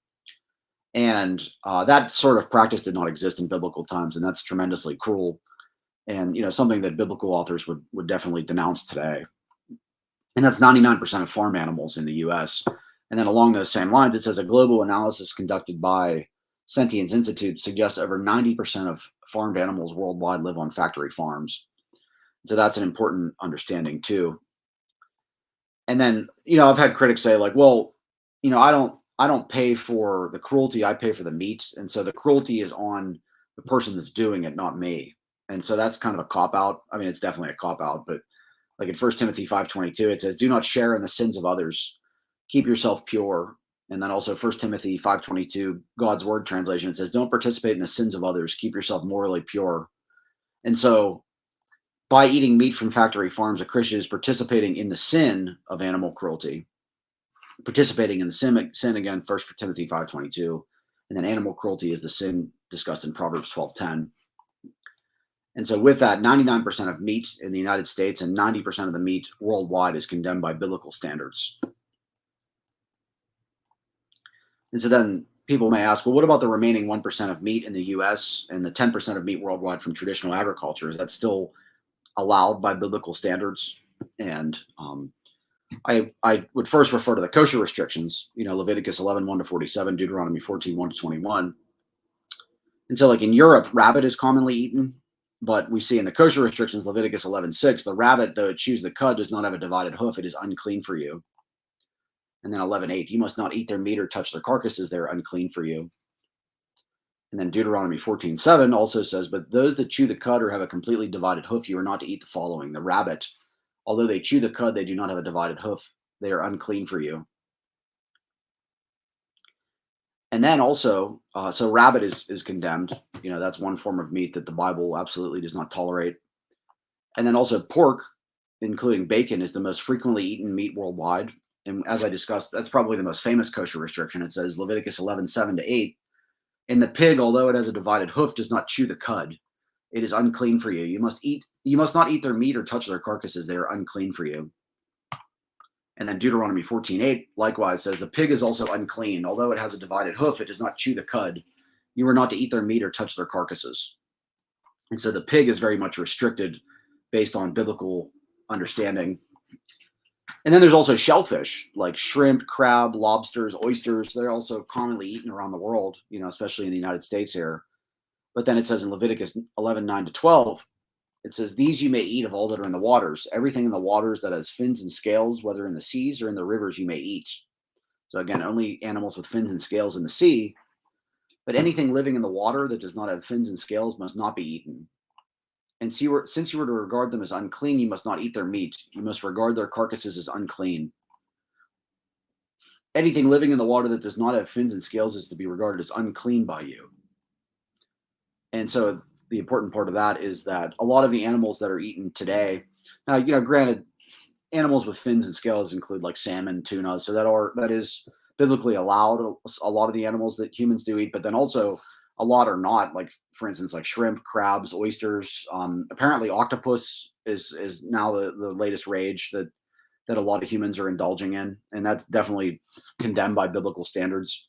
And that sort of practice did not exist in biblical times, and that's tremendously cruel, and something that biblical authors would definitely denounce today. And that's 99% of farm animals in the U.S. And then along those same lines, it says a global analysis conducted by Sentience Institute suggests over 90% of farmed animals worldwide live on factory farms. So that's an important understanding too. And then, I've had critics say like, well, I don't pay for the cruelty, I pay for the meat. And so the cruelty is on the person that's doing it, not me. And so that's kind of a cop out. I mean, it's definitely a cop out, but like in 1 Timothy 5:22, it says, "Do not share in the sins of others. Keep yourself pure." And then also 1 Timothy 5:22, God's Word translation, it says, "Don't participate in the sins of others. Keep yourself morally pure." And so by eating meat from factory farms, a Christian is participating in the sin of animal cruelty, participating in the sin again, 1 Timothy 5:22, and then animal cruelty is the sin discussed in Proverbs 12:10. And so with that, 99% of meat in the United States and 90% of the meat worldwide is condemned by biblical standards. And so then people may ask, well, what about the remaining 1% of meat in the US and the 10% of meat worldwide from traditional agriculture? Is that still allowed by biblical standards? And I would first refer to the kosher restrictions, Leviticus 11:1-47, Deuteronomy 14:1-21. And so, like in Europe, rabbit is commonly eaten, but we see in the kosher restrictions, Leviticus 11:6, the rabbit, though it chews the cud, does not have a divided hoof. It is unclean for you. And then 11:8, you must not eat their meat or touch their carcasses. They're unclean for you. And then Deuteronomy 14:7 also says, but those that chew the cud or have a completely divided hoof, you are not to eat the following: the rabbit, although they chew the cud, they do not have a divided hoof. They are unclean for you. And then also, so rabbit is condemned. That's one form of meat that the Bible absolutely does not tolerate. And then also pork, including bacon, is the most frequently eaten meat worldwide. And as I discussed, that's probably the most famous kosher restriction. It says Leviticus 11:7-8, and the pig, although it has a divided hoof, does not chew the cud. It is unclean for you. You must not eat their meat or touch their carcasses. They are unclean for you. And then Deuteronomy 14:8 likewise says, the pig is also unclean. Although it has a divided hoof, it does not chew the cud. You are not to eat their meat or touch their carcasses. And so the pig is very much restricted based on biblical understanding. And then there's also shellfish, like shrimp, crab, lobsters, oysters. They're also commonly eaten around the world, especially in the United States here. But then it says in Leviticus 11:9-12, it says, these you may eat of all that are in the waters. Everything in the waters that has fins and scales, whether in the seas or in the rivers, you may eat. So again, only animals with fins and scales in the sea. But anything living in the water that does not have fins and scales must not be eaten. And since you were to regard them as unclean, you must not eat their meat. You must regard their carcasses as unclean. Anything living in the water that does not have fins and scales is to be regarded as unclean by you. And so the important part of that is that a lot of the animals that are eaten today, now, granted, animals with fins and scales include like salmon, tuna, so that is biblically allowed. A lot of the animals that humans do eat, but then also a lot are not. Like for instance, like shrimp, crabs, oysters. Apparently, octopus is now the latest rage that a lot of humans are indulging in, and that's definitely condemned by biblical standards.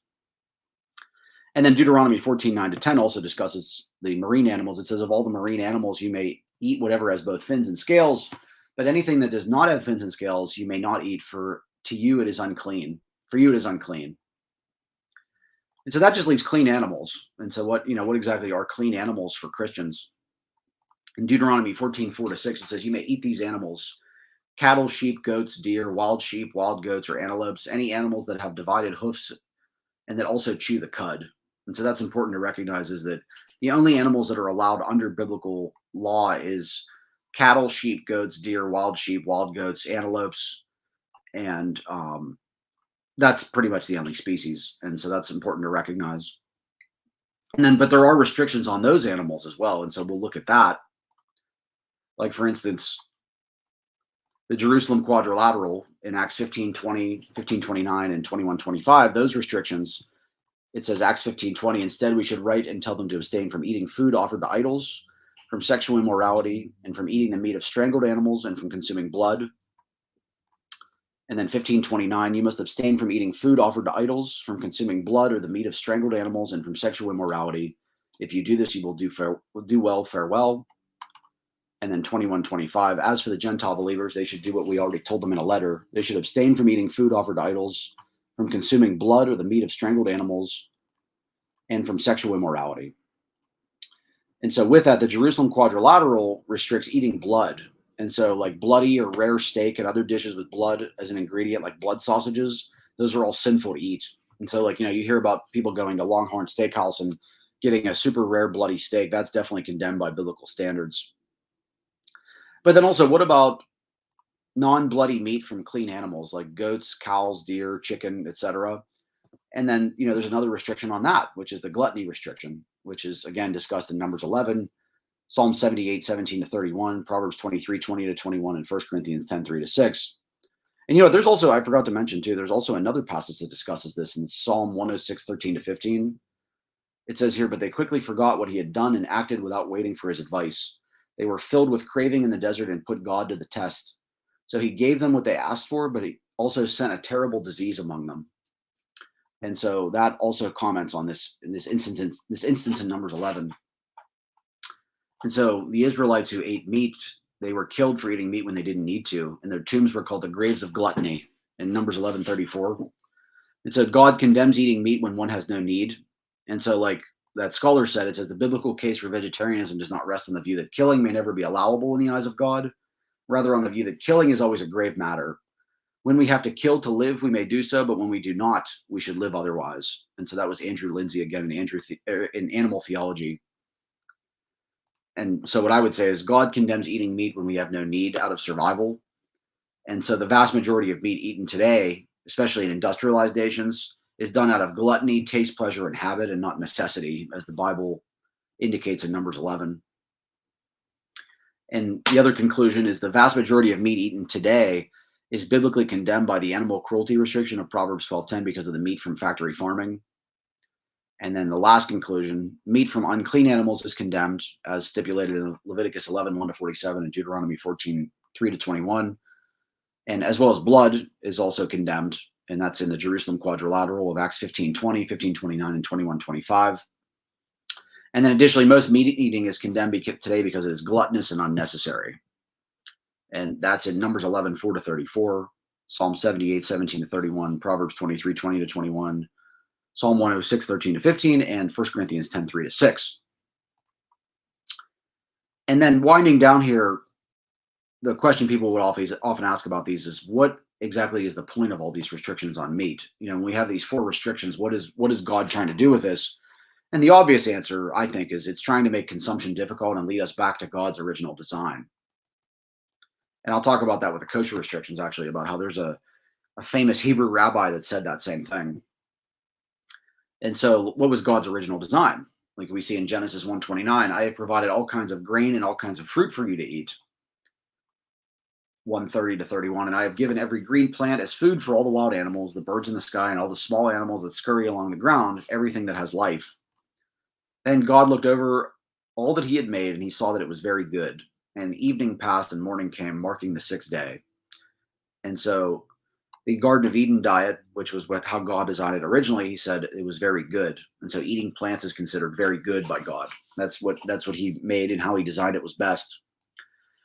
And then Deuteronomy 14:9-10 also discusses the marine animals. It says, of all the marine animals, you may eat whatever has both fins and scales, but anything that does not have fins and scales, you may not eat, for to you it is unclean. For you it is unclean. And so that just leaves clean animals. And so what exactly are clean animals for Christians? In Deuteronomy 14:4-6, it says, you may eat these animals: cattle, sheep, goats, deer, wild sheep, wild goats, or antelopes, any animals that have divided hoofs and that also chew the cud. And so that's important to recognize, is that the only animals that are allowed under biblical law is cattle, sheep, goats, deer, wild sheep, wild goats, antelopes, and that's pretty much the only species. And so that's important to recognize. And then, but there are restrictions on those animals as well. And so we'll look at that. Like for instance, the Jerusalem Quadrilateral in Acts 15:20, 15:29, and 21:25, those restrictions, it says Acts 15:20, instead we should write and tell them to abstain from eating food offered to idols, from sexual immorality, and from eating the meat of strangled animals, and from consuming blood. And then 15:29, you must abstain from eating food offered to idols, from consuming blood or the meat of strangled animals, and from sexual immorality. If you do this, you will do well, farewell. And then 21:25, as for the Gentile believers, they should do what we already told them in a letter. They should abstain from eating food offered to idols, from consuming blood or the meat of strangled animals, and from sexual immorality. And so with that, the Jerusalem Quadrilateral restricts eating blood. And so, like bloody or rare steak and other dishes with blood as an ingredient, like blood sausages, those are all sinful to eat. And so, like, you hear about people going to Longhorn Steakhouse and getting a super rare bloody steak. That's definitely condemned by biblical standards. But then also, what about non-bloody meat from clean animals like goats, cows, deer, chicken, etc.? And then, there's another restriction on that, which is the gluttony restriction, which is again discussed in Numbers 11, Psalm 78, 17 to 31, Proverbs 23, 20 to 21, and 1 Corinthians 10, 3 to 6. And there's also, I forgot to mention too, there's also another passage that discusses this in Psalm 106, 13 to 15. It says here, but they quickly forgot what he had done and acted without waiting for his advice. They were filled with craving in the desert and put God to the test. So he gave them what they asked for, but he also sent a terrible disease among them. And so that also comments on this instance in Numbers 11. And so the Israelites who ate meat, they were killed for eating meat when they didn't need to, and their tombs were called the graves of gluttony in Numbers 11:34. And so God condemns eating meat when one has no need. And so, like that scholar said, it says the biblical case for vegetarianism does not rest on the view that killing may never be allowable in the eyes of God, rather on the view that killing is always a grave matter. When we have to kill to live, we may do so, but when we do not, we should live otherwise. And so that was Andrew Lindsay again in Animal Theology. And so what I would say is God condemns eating meat when we have no need out of survival. And so the vast majority of meat eaten today, especially in industrialized nations, is done out of gluttony, taste, pleasure, and habit, and not necessity, as the Bible indicates in Numbers 11. And the other conclusion is the vast majority of meat eaten today is biblically condemned by the animal cruelty restriction of Proverbs 12:10 because of the meat from factory farming. And then the last conclusion, meat from unclean animals is condemned as stipulated in Leviticus 11:1 to 47 and Deuteronomy 14:3 to 21. And as well as blood is also condemned, and that's in the Jerusalem Quadrilateral of Acts 15:20, 15:29, and 21:25. And then additionally, most meat eating is condemned today because it is gluttonous and unnecessary. And that's in Numbers 11:4 to 34, Psalm 78, 17 to 31, Proverbs 23, 20 to 21, Psalm 106, 13 to 15, and 1 Corinthians 10, 3 to 6. And then winding down here, the question people would often ask about these is, what exactly is the point of all these restrictions on meat? When we have these 4 restrictions, what is God trying to do with this? And the obvious answer, I think, is it's trying to make consumption difficult and lead us back to God's original design. And I'll talk about that with the kosher restrictions, actually, about how there's a famous Hebrew rabbi that said that same thing. And so what was God's original design? Like we see in Genesis 1:29, I have provided all kinds of grain and all kinds of fruit for you to eat. 1:30 to 31, and I have given every green plant as food for all the wild animals, the birds in the sky, and all the small animals that scurry along the ground, everything that has life. Then God looked over all that he had made, and he saw that it was very good. And evening passed and morning came, marking the 6th day. And so the Garden of Eden diet, which was how God designed it originally, he said it was very good. And so eating plants is considered very good by God. That's what he made, and how he designed it was best.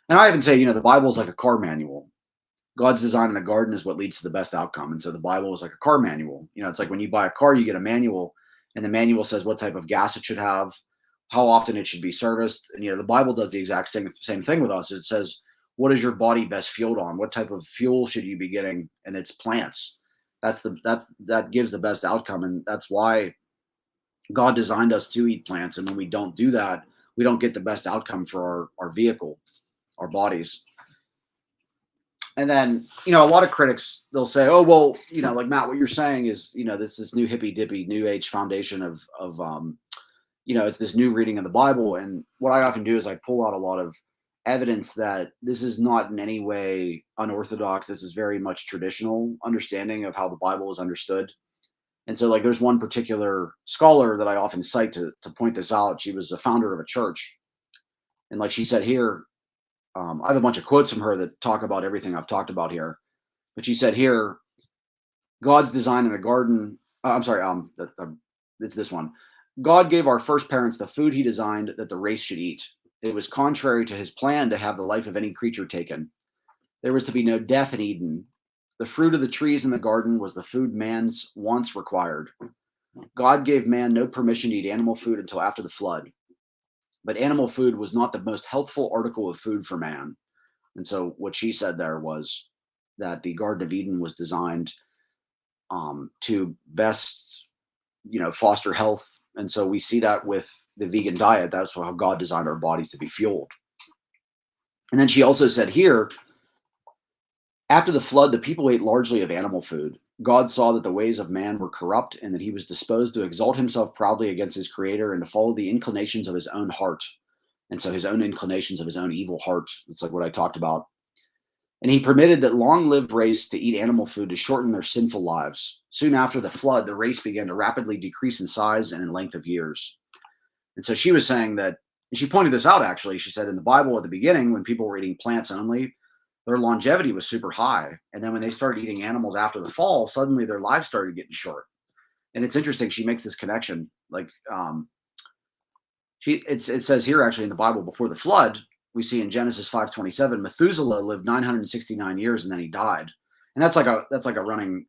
And I even say, the Bible is like a car manual. God's design in the garden is what leads to the best outcome. And so the Bible is like a car manual. It's like when you buy a car, you get a manual, and the manual says what type of gas it should have, how often it should be serviced. And, the Bible does the exact same thing with us. It says, what is your body best fueled on? What type of fuel should you be getting? And it's plants. That gives the best outcome. And that's why God designed us to eat plants. And when we don't do that, we don't get the best outcome for our vehicle, our bodies. And then, a lot of critics, they'll say, oh, well, like Matt, what you're saying is, this new hippy dippy new age foundation of it's this new reading of the Bible. And what I often do is I pull out a lot of evidence that this is not in any way unorthodox. This is very much traditional understanding of how the Bible is understood. And so, like, there's one particular scholar that I often cite to point this out. She was a founder of a church. And like she said here, I have a bunch of quotes from her that talk about everything I've talked about here. But she said here, God's design in the garden. It's this one. God gave our first parents the food he designed that the race should eat. It was contrary to his plan to have the life of any creature taken. There was to be no death in Eden. The fruit of the trees in the garden was the food man's wants required. God gave man no permission to eat animal food until after the flood. But animal food was not the most healthful article of food for man. And so what she said there was that the Garden of Eden was designed to best, foster health. And so we see that with the vegan diet. That's how God designed our bodies to be fueled. And then she also said here, after the flood, the people ate largely of animal food. God saw that the ways of man were corrupt and that he was disposed to exalt himself proudly against his creator and to follow the inclinations of his own heart. And so his own inclinations of his own evil heart. It's like what I talked about. And he permitted that long-lived race to eat animal food to shorten their sinful lives. Soon after the flood, the race began to rapidly decrease in size and in length of years. And so she was saying that, and she pointed this out actually. She said in the Bible at the beginning, when people were eating plants only, their longevity was super high. And then when they started eating animals after the fall, suddenly their lives started getting short. And it's interesting. She makes this connection. Like it says here actually in the Bible before the flood, we see in Genesis 5:27, Methuselah lived 969 years and then he died. And that's like a running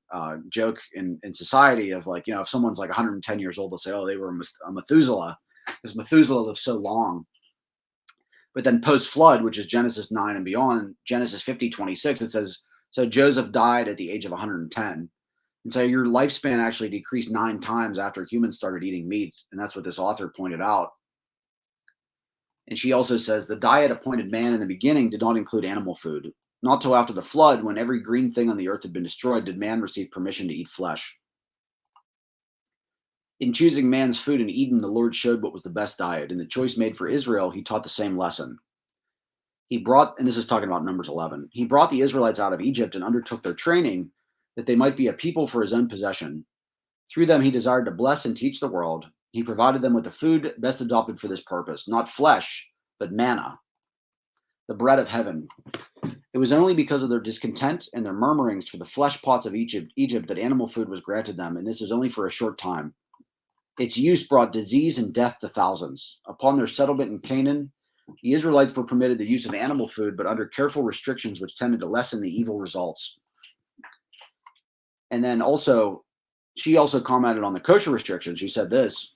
joke in society of like, if someone's like 110 years old, they'll say, oh, they were a Methuselah because Methuselah lived so long. But then post flood, which is Genesis 9 and beyond, Genesis 50:26, it says, so Joseph died at the age of 110. And so your lifespan actually decreased 9 times after humans started eating meat. And that's what this author pointed out. And she also says the diet appointed man in the beginning did not include animal food. Not till after the flood, when every green thing on the earth had been destroyed, did man receive permission to eat flesh. In choosing man's food in Eden, the Lord showed what was the best diet. In the choice made for Israel, he taught the same lesson. He brought, and this is talking about Numbers 11, he brought the Israelites out of Egypt and undertook their training that they might be a people for his own possession. Through them, he desired to bless and teach the world. He provided them with the food best adopted for this purpose, not flesh, but manna, the bread of heaven. It was only because of their discontent and their murmurings for the flesh pots of Egypt that animal food was granted them, and this was only for a short time. Its use brought disease and death to thousands. Upon their settlement in Canaan, the Israelites were permitted the use of animal food, but under careful restrictions which tended to lessen the evil results. And then she also commented on the kosher restrictions. She said this,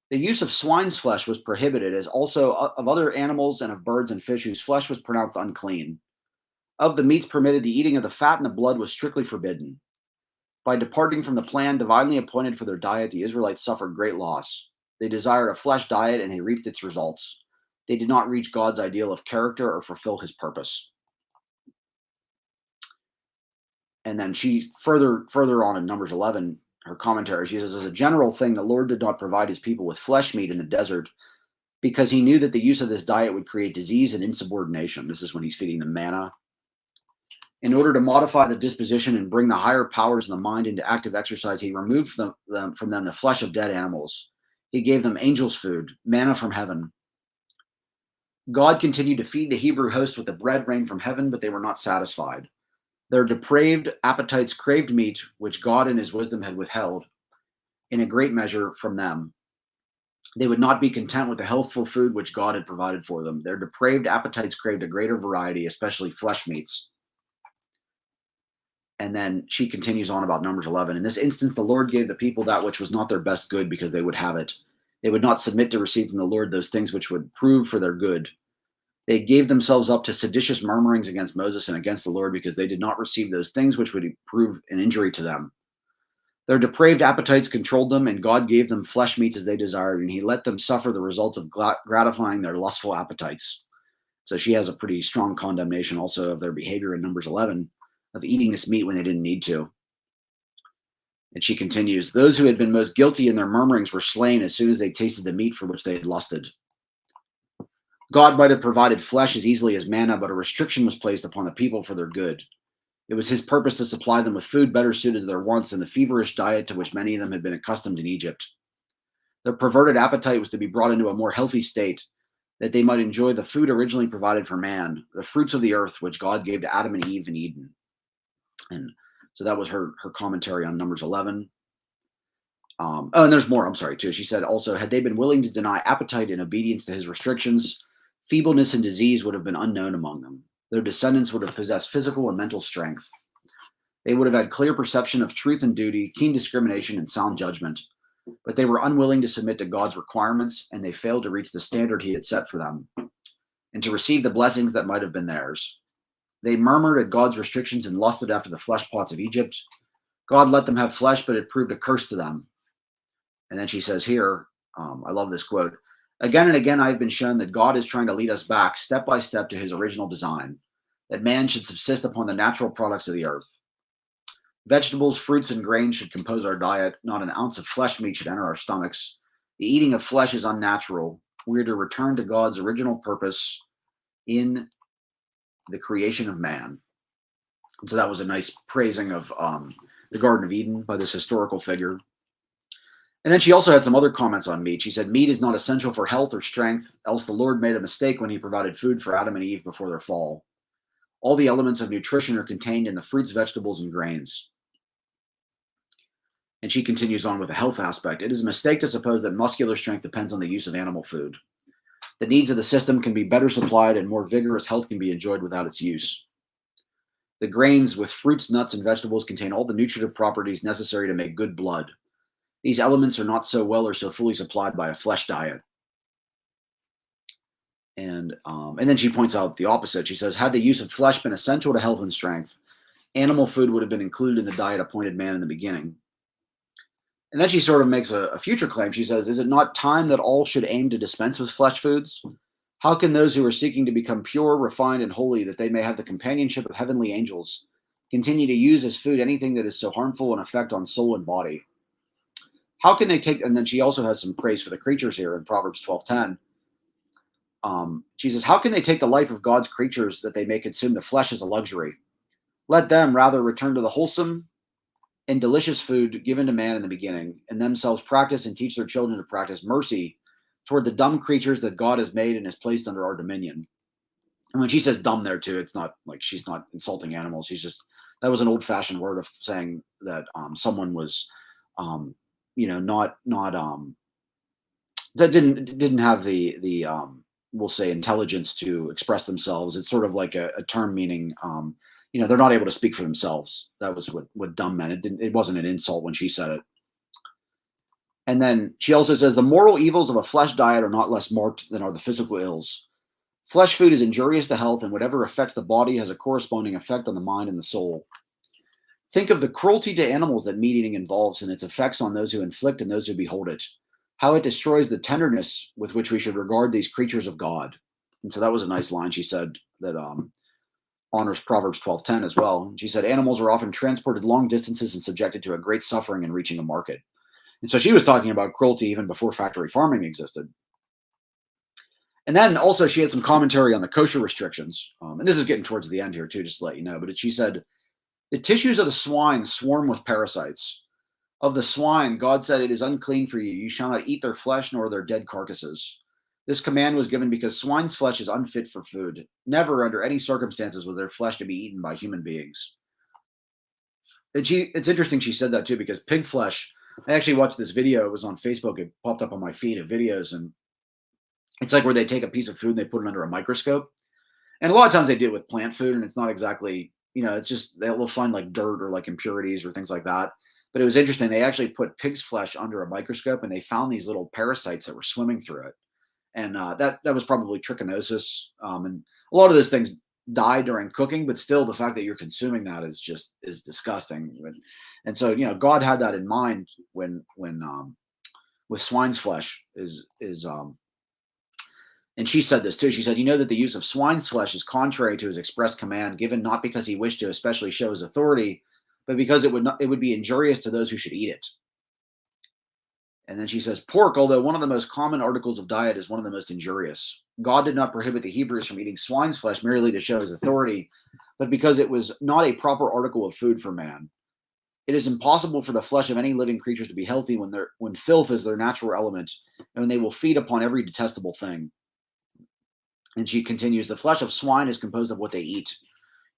the use of swine's flesh was prohibited, as also of other animals and of birds and fish whose flesh was pronounced unclean. Of the meats permitted, the eating of the fat and the blood was strictly forbidden. By departing from the plan divinely appointed for their diet, the Israelites suffered great loss. They desired a flesh diet, and they reaped its results. They did not reach God's ideal of character or fulfill his purpose. And then she further on in Numbers 11, her commentary, she says, as a general thing, the Lord did not provide his people with flesh meat in the desert because he knew that the use of this diet would create disease and insubordination. This is when he's feeding them manna. In order to modify the disposition and bring the higher powers of the mind into active exercise, he removed from them the flesh of dead animals. He gave them angels' food, manna from heaven. God continued to feed the Hebrew host with the bread rained from heaven, but they were not satisfied. Their depraved appetites craved meat, which God in his wisdom had withheld in a great measure from them. They would not be content with the healthful food which God had provided for them. Their depraved appetites craved a greater variety, especially flesh meats. And then she continues on about Numbers 11. In this instance, the Lord gave the people that which was not their best good because they would have it. They would not submit to receive from the Lord those things which would prove for their good. They gave themselves up to seditious murmurings against Moses and against the Lord because they did not receive those things which would prove an injury to them. Their depraved appetites controlled them, and God gave them flesh meats as they desired, and he let them suffer the results of gratifying their lustful appetites. So she has a pretty strong condemnation also of their behavior in Numbers 11, of eating this meat when they didn't need to. And she continues, those who had been most guilty in their murmurings were slain as soon as they tasted the meat for which they had lusted. God might have provided flesh as easily as manna, but a restriction was placed upon the people for their good. It was his purpose to supply them with food better suited to their wants than the feverish diet to which many of them had been accustomed in Egypt. Their perverted appetite was to be brought into a more healthy state, that they might enjoy the food originally provided for man, the fruits of the earth which God gave to Adam and Eve in Eden. And so that was her commentary on Numbers 11. And there's more, I'm sorry, too. She said also, had they been willing to deny appetite in obedience to his restrictions, feebleness and disease would have been unknown among them. Their descendants would have possessed physical and mental strength. They would have had clear perception of truth and duty, keen discrimination, and sound judgment. But they were unwilling to submit to God's requirements, and they failed to reach the standard he had set for them and to receive the blessings that might have been theirs. They murmured at God's restrictions and lusted after the flesh pots of Egypt. God let them have flesh, but it proved a curse to them. And then she says here, I love this quote. Again and again, I have been shown that God is trying to lead us back step by step to his original design, that man should subsist upon the natural products of the earth. Vegetables, fruits, and grains should compose our diet. Not an ounce of flesh meat should enter our stomachs. The eating of flesh is unnatural. We are to return to God's original purpose in the creation of man. And so that was a nice praising of the Garden of Eden by this historical figure. And then she also had some other comments on meat. She said, meat is not essential for health or strength, else the Lord made a mistake when he provided food for Adam and Eve before their fall. All the elements of nutrition are contained in the fruits, vegetables, and grains. And she continues on with the health aspect. It is a mistake to suppose that muscular strength depends on the use of animal food. The needs of the system can be better supplied and more vigorous health can be enjoyed without its use. The grains with fruits, nuts, and vegetables contain all the nutritive properties necessary to make good blood. These elements are not so well or so fully supplied by a flesh diet. And then she points out the opposite. She says, had the use of flesh been essential to health and strength, animal food would have been included in the diet appointed man in the beginning. And then she sort of makes a future claim. She says, is it not time that all should aim to dispense with flesh foods? How can those who are seeking to become pure, refined, and holy, that they may have the companionship of heavenly angels, continue to use as food anything that is so harmful and effect on soul and body? How can they take, and then she also has some praise for the creatures here in Proverbs 12:10. She says, how can they take the life of God's creatures that they may consume the flesh as a luxury? Let them rather return to the wholesome and delicious food given to man in the beginning, and themselves practice and teach their children to practice mercy toward the dumb creatures that God has made and has placed under our dominion. And when she says dumb there too, it's not like she's not insulting animals. She's just, that was an old-fashioned word of saying that someone was not that didn't have the we'll say intelligence to express themselves. It's sort of like a term meaning they're not able to speak for themselves. That was what dumb meant. It wasn't an insult when she said it. And then she also says the moral evils of a flesh diet are not less marked than are the physical ills. Flesh food is injurious to health, and whatever affects the body has a corresponding effect on the mind and the soul. Think of the cruelty to animals that meat eating involves and its effects on those who inflict and those who behold it. How it destroys the tenderness with which we should regard these creatures of God. And so that was a nice line she said that honors Proverbs 12:10 as well. She said, animals are often transported long distances and subjected to a great suffering in reaching a market. And so she was talking about cruelty even before factory farming existed. And then also she had some commentary on the kosher restrictions. And this is getting towards the end here too, just to let you know. But she said, the tissues of the swine swarm with parasites. Of the swine, God said, it is unclean for you. You shall not eat their flesh nor their dead carcasses. This command was given because swine's flesh is unfit for food. Never under any circumstances was their flesh to be eaten by human beings. And it's interesting she said that too, because pig flesh, I actually watched this video. It was on Facebook. It popped up on my feed of videos. And it's like where they take a piece of food and they put it under a microscope. And a lot of times they do it with plant food, and it's not exactly, it's just, they'll find like dirt or like impurities or things like that. But it was interesting. They actually put pig's flesh under a microscope and they found these little parasites that were swimming through it. And that was probably trichinosis. And a lot of those things die during cooking, but still the fact that you're consuming that is disgusting. And so, God had that in mind when with swine's flesh and she said this too. She said, that the use of swine's flesh is contrary to his express command, given not because he wished to especially show his authority, but because it would be injurious to those who should eat it. And then she says, pork, although one of the most common articles of diet, is one of the most injurious. God did not prohibit the Hebrews from eating swine's flesh merely to show his authority, but because it was not a proper article of food for man. It is impossible for the flesh of any living creatures to be healthy when filth is their natural element, and when they will feed upon every detestable thing. And she continues, the flesh of swine is composed of what they eat.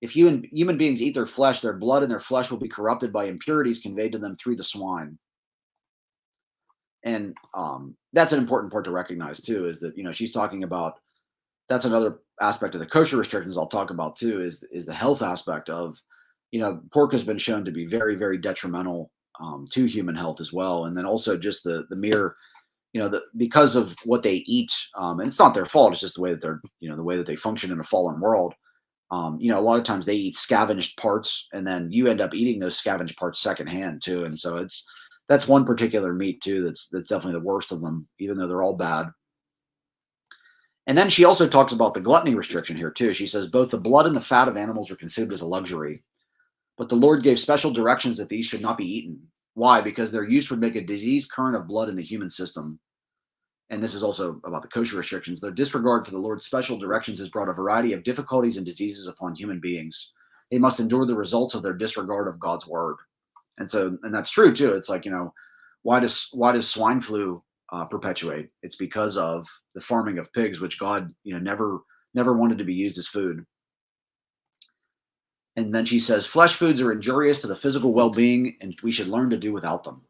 If human beings eat their flesh, their blood and their flesh will be corrupted by impurities conveyed to them through the swine. And that's an important part to recognize too, is that, she's talking about, that's another aspect of the kosher restrictions I'll talk about too, is the health aspect of, pork has been shown to be very, very detrimental to human health as well. And then also just the mere, because of what they eat, and it's not their fault, it's just the way that they're, the way that they function in a fallen world. A lot of times they eat scavenged parts, and then you end up eating those scavenged parts secondhand too. And so that's one particular meat too that's definitely the worst of them, even though they're all bad. And then she also talks about the gluttony restriction here too. She says both the blood and the fat of animals are consumed as a luxury, but the Lord gave special directions that these should not be eaten. Why? Because their use would make a disease current of blood in the human system. And this is also about the kosher restrictions. Their disregard for the Lord's special directions has brought a variety of difficulties and diseases upon human beings. They must endure the results of their disregard of God's word. And that's true too. It's like, why does swine flu perpetuate? It's because of the farming of pigs, which God, never wanted to be used as food. And then she says, flesh foods are injurious to the physical well-being, and we should learn to do without them.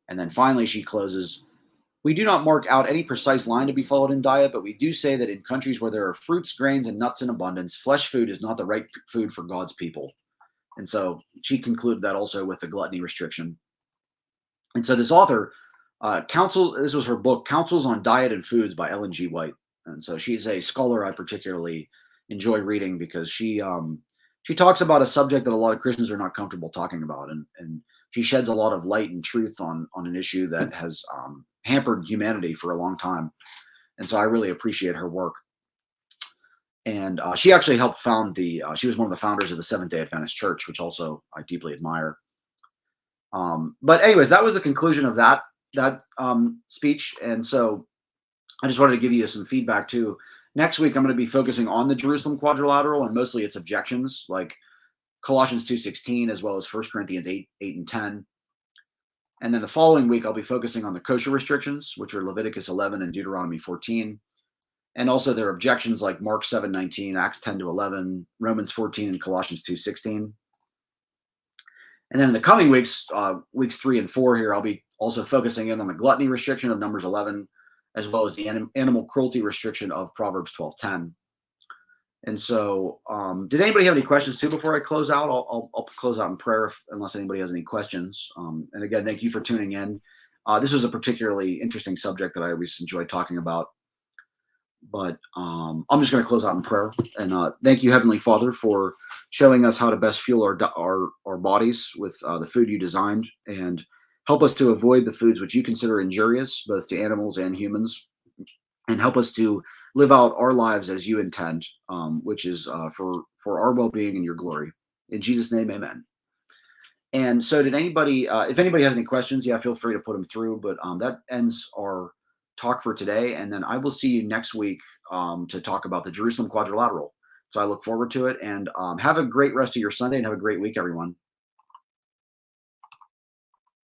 And then finally, she closes, we do not mark out any precise line to be followed in diet, but we do say that in countries where there are fruits, grains, and nuts in abundance, flesh food is not the right food for God's people. And so she concluded that also with the gluttony restriction. And so this author, this was her book, Counsels on Diet and Foods by Ellen G. White. And so she's a scholar I particularly enjoy reading because she talks about a subject that a lot of Christians are not comfortable talking about. And she sheds a lot of light and truth on an issue that has hampered humanity for a long time. And so I really appreciate her work. And she actually helped found she was one of the founders of the Seventh-day Adventist Church, which also I deeply admire. But anyways, that was the conclusion of that speech. And so I just wanted to give you some feedback too. Next week, I'm going to be focusing on the Jerusalem Quadrilateral and mostly its objections, like Colossians 2:16, as well as 1 Corinthians 8 and 10. And then the following week, I'll be focusing on the kosher restrictions, which are Leviticus 11 and Deuteronomy 14. And also their objections like Mark 7:19, Acts 10-11, Romans 14, and Colossians 2:16. And then in the coming weeks, weeks 3 and 4 here, I'll be also focusing in on the gluttony restriction of Numbers 11, as well as the animal cruelty restriction of Proverbs 12:10. And so, did anybody have any questions too before I close out? I'll close out in prayer unless anybody has any questions. And again, thank you for tuning in. This was a particularly interesting subject that I always enjoy talking about. But I'm just going to close out in prayer. And thank you, Heavenly Father, for showing us how to best fuel our bodies with the food you designed, and help us to avoid the foods which you consider injurious, both to animals and humans, and help us to live out our lives as you intend, which is for our well-being and your glory. In Jesus' name, amen. And so did anybody, if anybody has any questions, feel free to put them through. But that ends our talk for today. And then I will see you next week to talk about the Jerusalem Quadrilateral. So I look forward to it, and have a great rest of your Sunday, and have a great week, everyone.